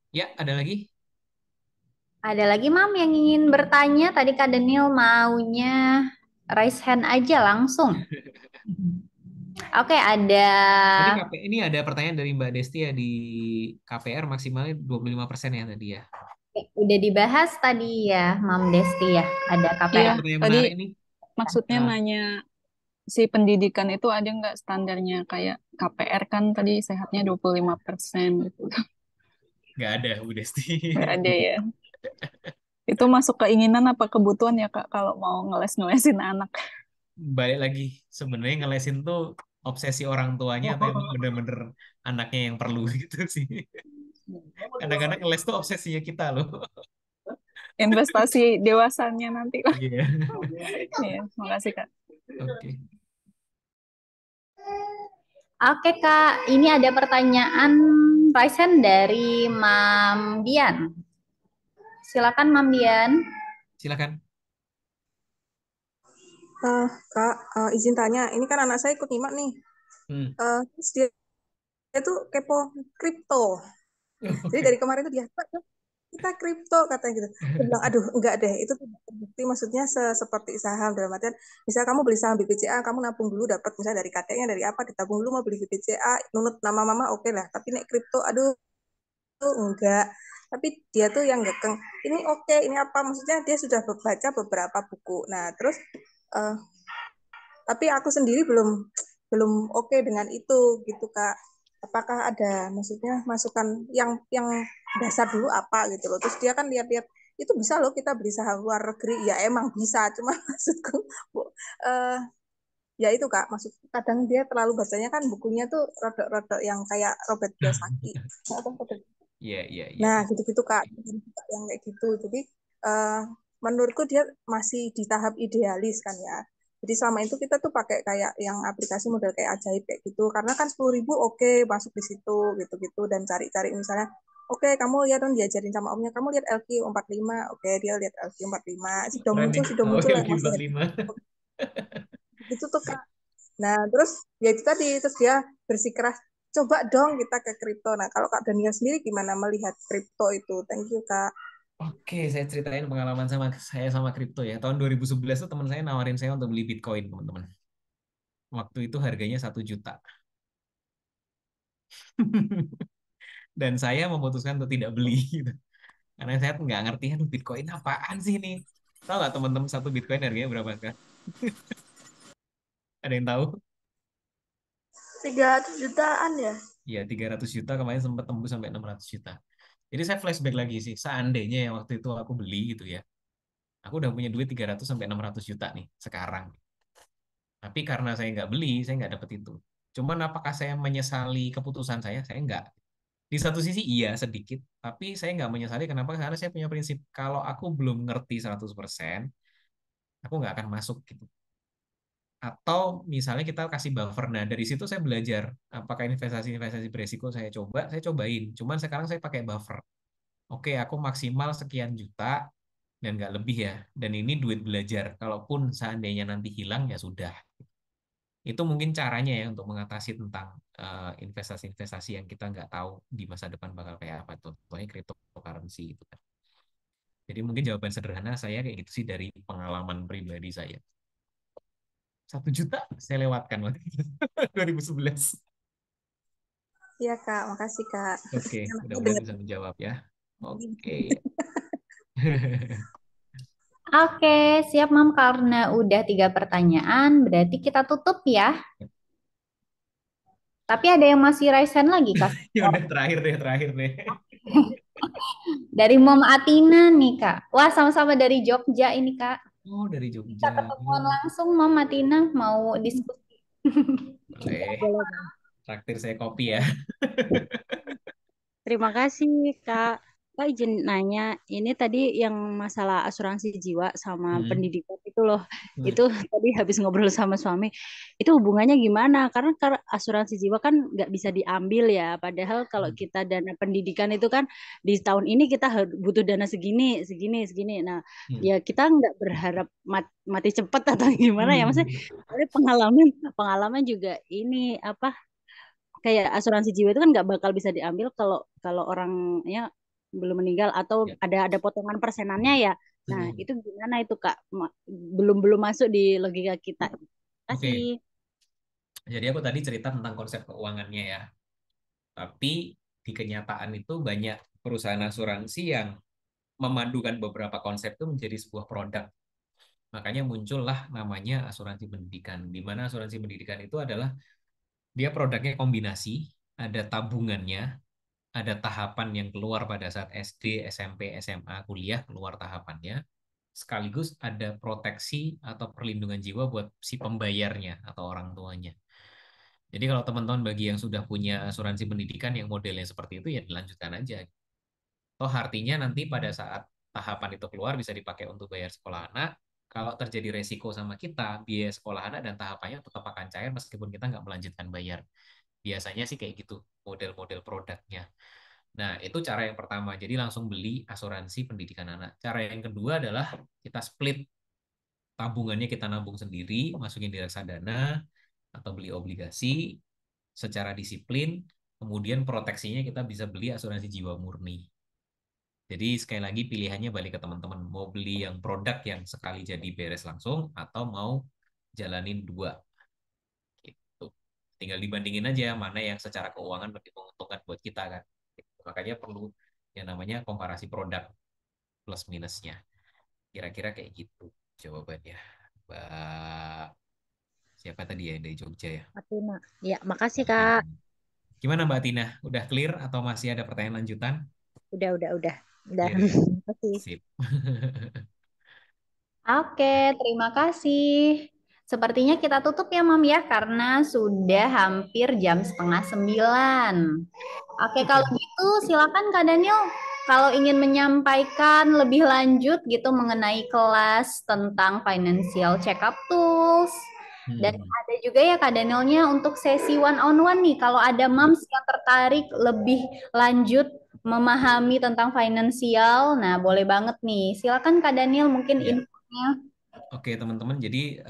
Ya, ada lagi? Ada lagi Mam yang ingin bertanya? Tadi Kak Daniel maunya raise hand aja langsung. Oke, ada. Ini ada pertanyaan dari Mbak Desti ya di KPR maksimalnya 25% ya tadi ya. Udah dibahas tadi ya, Mam Desti ya. Ada Ada KPR. Iya, pertanyaan tadi menarik nih. maksudnya Nah, nanya si pendidikan itu ada nggak standarnya kayak KPR kan tadi sehatnya 25% gitu. nggak ada Bu Desti. Nggak ada ya. Itu masuk keinginan apa kebutuhan ya Kak kalau mau ngeles-ngelesin anak? Balik lagi, sebenarnya ngelesin tuh obsesi orang tuanya atau emang bener-bener anaknya yang perlu gitu sih. Kadang-kadang ngeles tuh obsesinya kita loh. Investasi dewasanya nanti. Iya. Iya, makasih Kak. Oke. Oke Kak, ini ada pertanyaan raise hand dari Mam Dian. Silakan Mam Dian. Silakan. Kak, izin tanya, ini kan anak saya ikut nyimak nih. Terus dia tuh kepo kripto. Jadi dari kemarin tuh dia, "Pak, kita kripto," katanya gitu. Dia bilang, aduh enggak deh, itu tidak terbukti, maksudnya seperti saham dalam artian, misalnya kamu beli saham BPCA, kamu nabung dulu dapat misalnya dari KTE-nya dari apa, ditabung dulu mau beli BPCA, nunut nama mama oke lah, tapi nek kripto, aduh enggak. Tapi dia tuh yang gekeng, ini oke, ini apa, maksudnya dia sudah baca beberapa buku. Nah terus tapi aku sendiri belum oke dengan itu gitu Kak. Apakah ada maksudnya masukan yang dasar dulu apa gitu loh. Terus dia kan lihat-lihat itu bisa loh kita beli saham luar negeri. Ya emang bisa, cuma maksudku ya itu Kak, maksud kadang dia terlalu bacanya kan bukunya tuh rodok-rodok yang kayak Robert Kiyosaki. Iya. Nah, gitu-gitu Kak, yang kayak gitu. Jadi menurutku dia masih di tahap idealis kan ya. Jadi selama itu kita tuh pakai kayak yang aplikasi model kayak Ajaib kayak gitu. Karena kan 10.000 oke, masuk di situ gitu-gitu dan cari-cari misalnya oke, kamu lihat dong diajarin sama omnya, kamu lihat LQ45, oke dia lihat LQ45, Keren nih. sudah muncul lah LQ masih 45. gitu tuh Kak. Nah, terus ya itu tadi, terus dia bersikeras coba dong kita ke kripto. Nah, kalau Kak Daniel sendiri gimana melihat kripto itu? Thank you, Kak. Oke, saya ceritain pengalaman saya sama kripto ya. Tahun 2011 tuh teman saya nawarin saya untuk beli Bitcoin, teman-teman. Waktu itu harganya 1 juta. Dan saya memutuskan untuk tidak beli gitu. Karena saya nggak ngerti, aduh Bitcoin apaan sih ini? Tahu nggak teman-teman satu Bitcoin harganya berapa sekarang? Ada yang tahu? 300 jutaan ya? Ya, 300 juta kemarin sempat tembus sampai 600 juta. Jadi saya flashback lagi sih, seandainya yang waktu itu aku beli gitu ya, aku udah punya duit 300 sampai 600 juta nih sekarang. Tapi karena saya nggak beli, saya nggak dapet itu. Cuman apakah saya menyesali keputusan saya? Saya nggak. Di satu sisi iya sedikit, tapi saya nggak menyesali. Kenapa? Karena saya punya prinsip, kalau aku belum ngerti 100%, aku nggak akan masuk gitu. Atau misalnya kita kasih buffer. Nah, dari situ saya belajar apakah investasi-investasi beresiko saya cobain. Cuman sekarang saya pakai buffer. Oke, aku maksimal sekian juta dan nggak lebih ya. Dan ini duit belajar. Kalaupun seandainya nanti hilang ya sudah. Itu mungkin caranya ya untuk mengatasi tentang investasi-investasi yang kita nggak tahu di masa depan bakal kayak apa. Contohnya cryptocurrency gitu kan. Jadi mungkin jawaban sederhana saya kayak gitu sih dari pengalaman pribadi saya. 1 juta saya lewatkan waktu itu 2011. Iya, Kak. Makasih, Kak. Oke, Enaknya mudah-mudahan dengar. bisa menjawab ya. Oke. Oke, siap Mam. Karena udah 3 pertanyaan, berarti kita tutup ya. Tapi ada yang masih raise hand lagi, Kak. Ya udah terakhir deh. Dari Mom Atina nih, Kak. Wah, sama-sama dari Jogja ini, Kak. Oh, dari Kita Jogja. ketemuan langsung, Mom Atina. Mau diskusi. Boleh. Traktir saya kopi ya. Terima kasih, Kak. Kak izin nanya, ini tadi yang masalah asuransi jiwa sama pendidikan itu loh, itu tadi habis ngobrol sama suami, itu hubungannya gimana? Karena asuransi jiwa kan nggak bisa diambil ya, padahal kalau kita dana pendidikan itu kan di tahun ini kita butuh dana segini, segini, segini. Nah, ya kita nggak berharap mati cepat atau gimana ya, maksudnya pengalaman juga ini apa? Kayak asuransi jiwa itu kan nggak bakal bisa diambil kalau kalau orangnya belum meninggal atau ada potongan persenannya ya. Nah, itu gimana itu Kak? Belum belum masuk di logika kita. Kasih. Jadi aku tadi cerita tentang konsep keuangannya ya. Tapi di kenyataan itu banyak perusahaan asuransi yang memadukan beberapa konsep itu menjadi sebuah produk. Makanya muncullah namanya asuransi pendidikan. Di mana asuransi pendidikan itu adalah dia produknya kombinasi, ada tabungannya, ada tahapan yang keluar pada saat SD, SMP, SMA, kuliah, keluar tahapannya, sekaligus ada proteksi atau perlindungan jiwa buat si pembayarnya atau orang tuanya. Jadi kalau teman-teman bagi yang sudah punya asuransi pendidikan yang modelnya seperti itu, ya dilanjutkan aja. Toh artinya nanti pada saat tahapan itu keluar bisa dipakai untuk bayar sekolah anak. Kalau terjadi resiko sama kita, biaya sekolah anak dan tahapannya tetap akan cair meskipun kita nggak melanjutkan bayar. Biasanya sih kayak gitu model-model produknya. Nah, itu cara yang pertama. Jadi langsung beli asuransi pendidikan anak. Cara yang kedua adalah kita split tabungannya, kita nabung sendiri, masukin di reksadana atau beli obligasi secara disiplin. Kemudian proteksinya kita bisa beli asuransi jiwa murni. Jadi sekali lagi pilihannya balik ke teman-teman. Mau beli yang produk yang sekali jadi beres langsung atau mau jalanin dua. Gitu. Tinggal dibandingin aja mana yang secara keuangan lebih menguntungkan buat kita kan. Makanya perlu yang namanya komparasi produk plus minusnya. Kira-kira kayak gitu jawabannya. Mbak siapa tadi ya dari Jogja ya? Tina. Ya, makasih Kak. Gimana Mbak Tina? Udah clear atau masih ada pertanyaan lanjutan? Udah. Ya, Makasih. sip. Oke, terima kasih. Sepertinya kita tutup ya, Mam ya, karena sudah hampir jam 8:30. Oke, kalau gitu silakan Kak Daniel. Kalau ingin menyampaikan lebih lanjut gitu mengenai kelas tentang financial check-up tools. Dan ada juga ya Kak Danielnya untuk sesi one-on-one nih. Kalau ada moms yang tertarik lebih lanjut memahami tentang finansial, nah boleh banget nih. Silakan Kak Daniel mungkin infonya. Oke teman-teman, jadi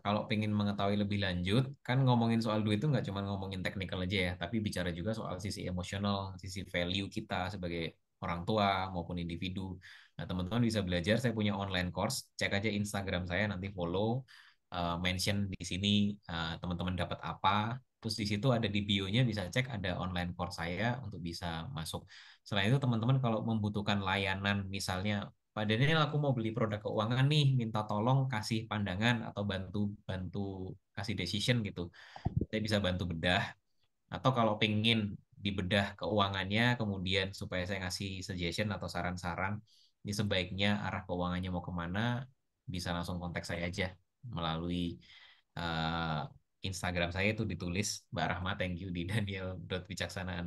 kalau pengen mengetahui lebih lanjut, kan ngomongin soal duit itu nggak cuma ngomongin teknikal aja ya, tapi bicara juga soal sisi emosional, sisi value kita sebagai orang tua maupun individu. Nah teman-teman bisa belajar, saya punya online course, cek aja Instagram saya, nanti follow, mention di sini teman-teman dapat apa, terus di situ ada di bio-nya bisa cek ada online course saya untuk bisa masuk. Selain itu teman-teman kalau membutuhkan layanan misalnya Pak Daniel, aku mau beli produk keuangan nih, minta tolong kasih pandangan atau bantu bantu kasih decision gitu. Saya bisa bantu bedah. Atau kalau pengen dibedah keuangannya, kemudian supaya saya ngasih suggestion atau saran-saran, ini sebaiknya arah keuangannya mau kemana, bisa langsung kontak saya aja melalui uh, Instagram saya itu ditulis Mbak Rahma, thank you di daniel.wicaksana_.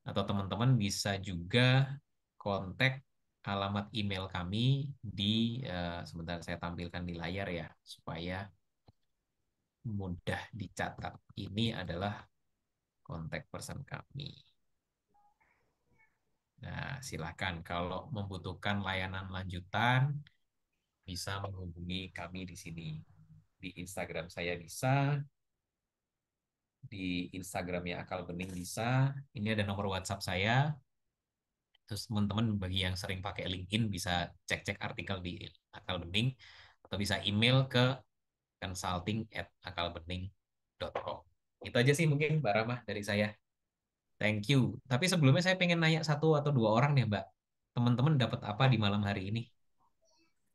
Atau teman-teman bisa juga kontak alamat email kami di sebentar saya tampilkan di layar ya supaya mudah dicatat. Ini adalah kontak person kami. Nah, silakan kalau membutuhkan layanan lanjutan bisa menghubungi kami di sini. Di Instagram saya bisa, di Instagramnya Akal Bening bisa. Ini ada nomor WhatsApp saya. Terus teman-teman bagi yang sering pakai LinkedIn bisa cek-cek artikel di Akal Bening atau bisa email ke consulting@akalbening.com. Itu aja sih mungkin Mbak Ramah dari saya. Thank you. Tapi sebelumnya saya pengen nanya satu atau dua orang nih Mbak. Teman-teman dapat apa di malam hari ini?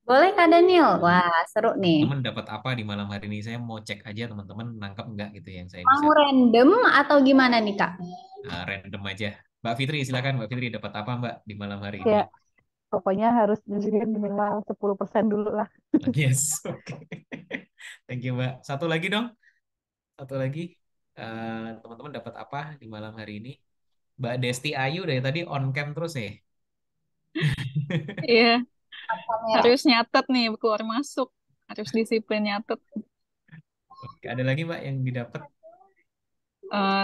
Boleh Kak Daniel? Wah, seru nih. Teman-teman dapat apa di malam hari ini? Saya mau cek aja teman-teman nangkep enggak gitu yang saya bisa. Mau random atau gimana nih Kak? Random aja. Mbak Fitri, silakan Mbak Fitri dapat apa Mbak di malam hari ini? Ya, pokoknya harus jujurin minimal 10% dulu lah. Yes, oke. Thank you Mbak. Satu lagi dong. Satu lagi. Teman-teman dapat apa di malam hari ini? Mbak Desti Ayu dari tadi on cam terus ya? Iya, Kamera. harus nyatet nih keluar masuk. Harus disiplin nyatet. Oke, ada lagi Mbak yang didapat?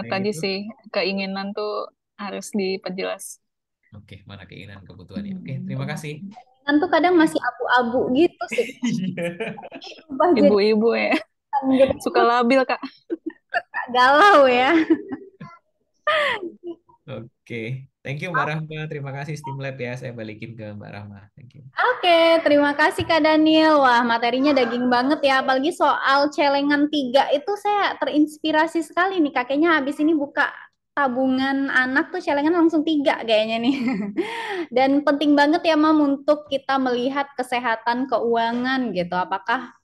Tadi Itu? sih keinginan tuh harus diperjelas. Oke, mana keinginan kebutuhannya? Oke, terima kasih. Kan tuh kadang masih abu-abu gitu sih. Berubah jadi Ibu-ibu ya, gitu. suka labil Kak. Galau ya. Oke, thank you Mbak Rahma. Terima kasih Steamlab ya. Saya balikin ke Mbak Rahma. Thank you. Oke, terima kasih Kak Daniel. Wah, materinya daging banget ya. Apalagi soal celengan 3 itu saya terinspirasi sekali nih. Kakeknya habis ini buka tabungan anak tuh celengan langsung 3 kayaknya nih. Dan penting banget ya Mam untuk kita melihat kesehatan keuangan gitu. Apakah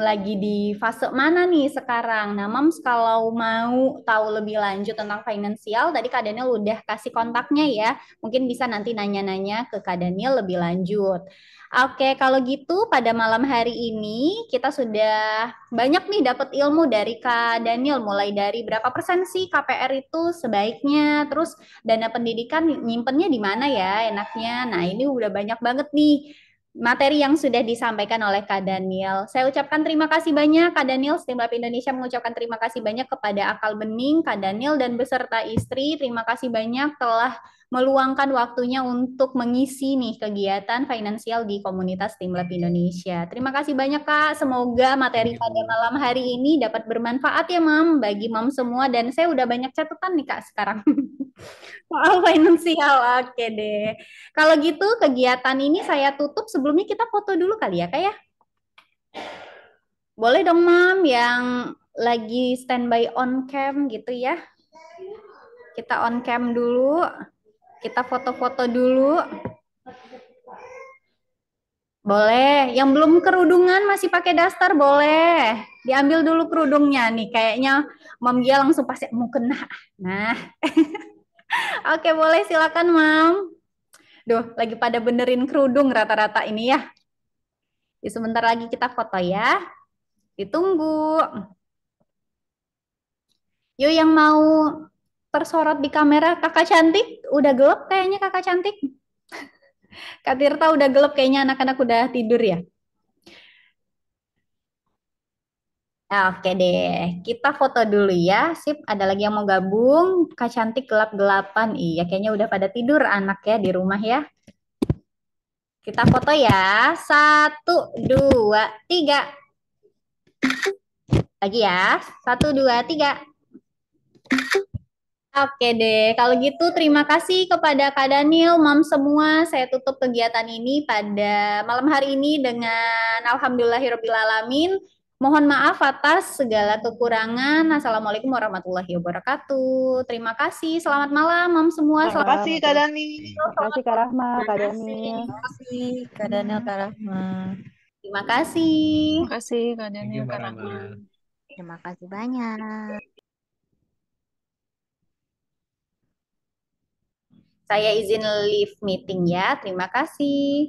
lagi di fase mana nih sekarang? Nah, Mams kalau mau tahu lebih lanjut tentang finansial, tadi Kak Daniel udah kasih kontaknya ya. Mungkin bisa nanti nanya-nanya ke Kak Daniel lebih lanjut. Oke, kalau gitu pada malam hari ini kita sudah banyak nih dapat ilmu dari Kak Daniel. Mulai dari berapa persen sih KPR itu sebaiknya, terus dana pendidikan nyimpennya di mana ya enaknya. Nah, ini udah banyak banget nih materi yang sudah disampaikan oleh Kak Daniel. Saya ucapkan terima kasih banyak Kak Daniel, Steamlab Indonesia mengucapkan terima kasih banyak kepada Akal Bening, Kak Daniel dan beserta istri. Terima kasih banyak telah meluangkan waktunya untuk mengisi nih kegiatan finansial di komunitas Steamlab Indonesia. Terima kasih banyak Kak. Semoga materi pada malam hari ini dapat bermanfaat ya Mam bagi Mam semua dan saya udah banyak catatan nih Kak sekarang. Soal finansial, oke deh. Kalau gitu kegiatan ini saya tutup. Sebelumnya kita foto dulu kali ya, Kak ya? Boleh dong, Mam, yang lagi standby on cam gitu ya. Kita on cam dulu. Kita foto-foto dulu. Boleh. Yang belum kerudungan masih pakai daster boleh. Diambil dulu kerudungnya nih. Kayaknya Mam Gia langsung pasti mau kena. Nah. Oke, boleh silakan, Mam. Duh, lagi pada benerin kerudung rata-rata ini ya. Sebentar lagi kita foto ya. Ditunggu. Yuk yang mau tersorot di kamera kakak cantik. Udah gelap kayaknya kakak cantik. Kak Tirta udah gelap kayaknya anak-anak udah tidur ya. Oke deh, kita foto dulu ya. Sip, ada lagi yang mau gabung. Kak cantik gelap-gelapan. Iya, kayaknya udah pada tidur anak ya di rumah ya. Kita foto ya. 1, 2, 3. Lagi ya. 1, 2, 3. Oke deh, kalau gitu terima kasih kepada Kak Daniel, Mam semua. Saya tutup kegiatan ini pada malam hari ini dengan Alhamdulillahirrabbilalamin. Mohon maaf atas segala kekurangan. Assalamualaikum warahmatullahi wabarakatuh. Terima kasih. Selamat malam, Mam semua. Terima kasih Kak Dani. Terima kasih Kak Rahma, Kak Terima Daniel. kasih. Kak Daniel, Kak Rahma. Terima kasih. Terima kasih Kak Thank Daniel, you, Kak Mbak Rahma. Rama. Terima kasih banyak. Saya izin leave meeting ya. Terima kasih.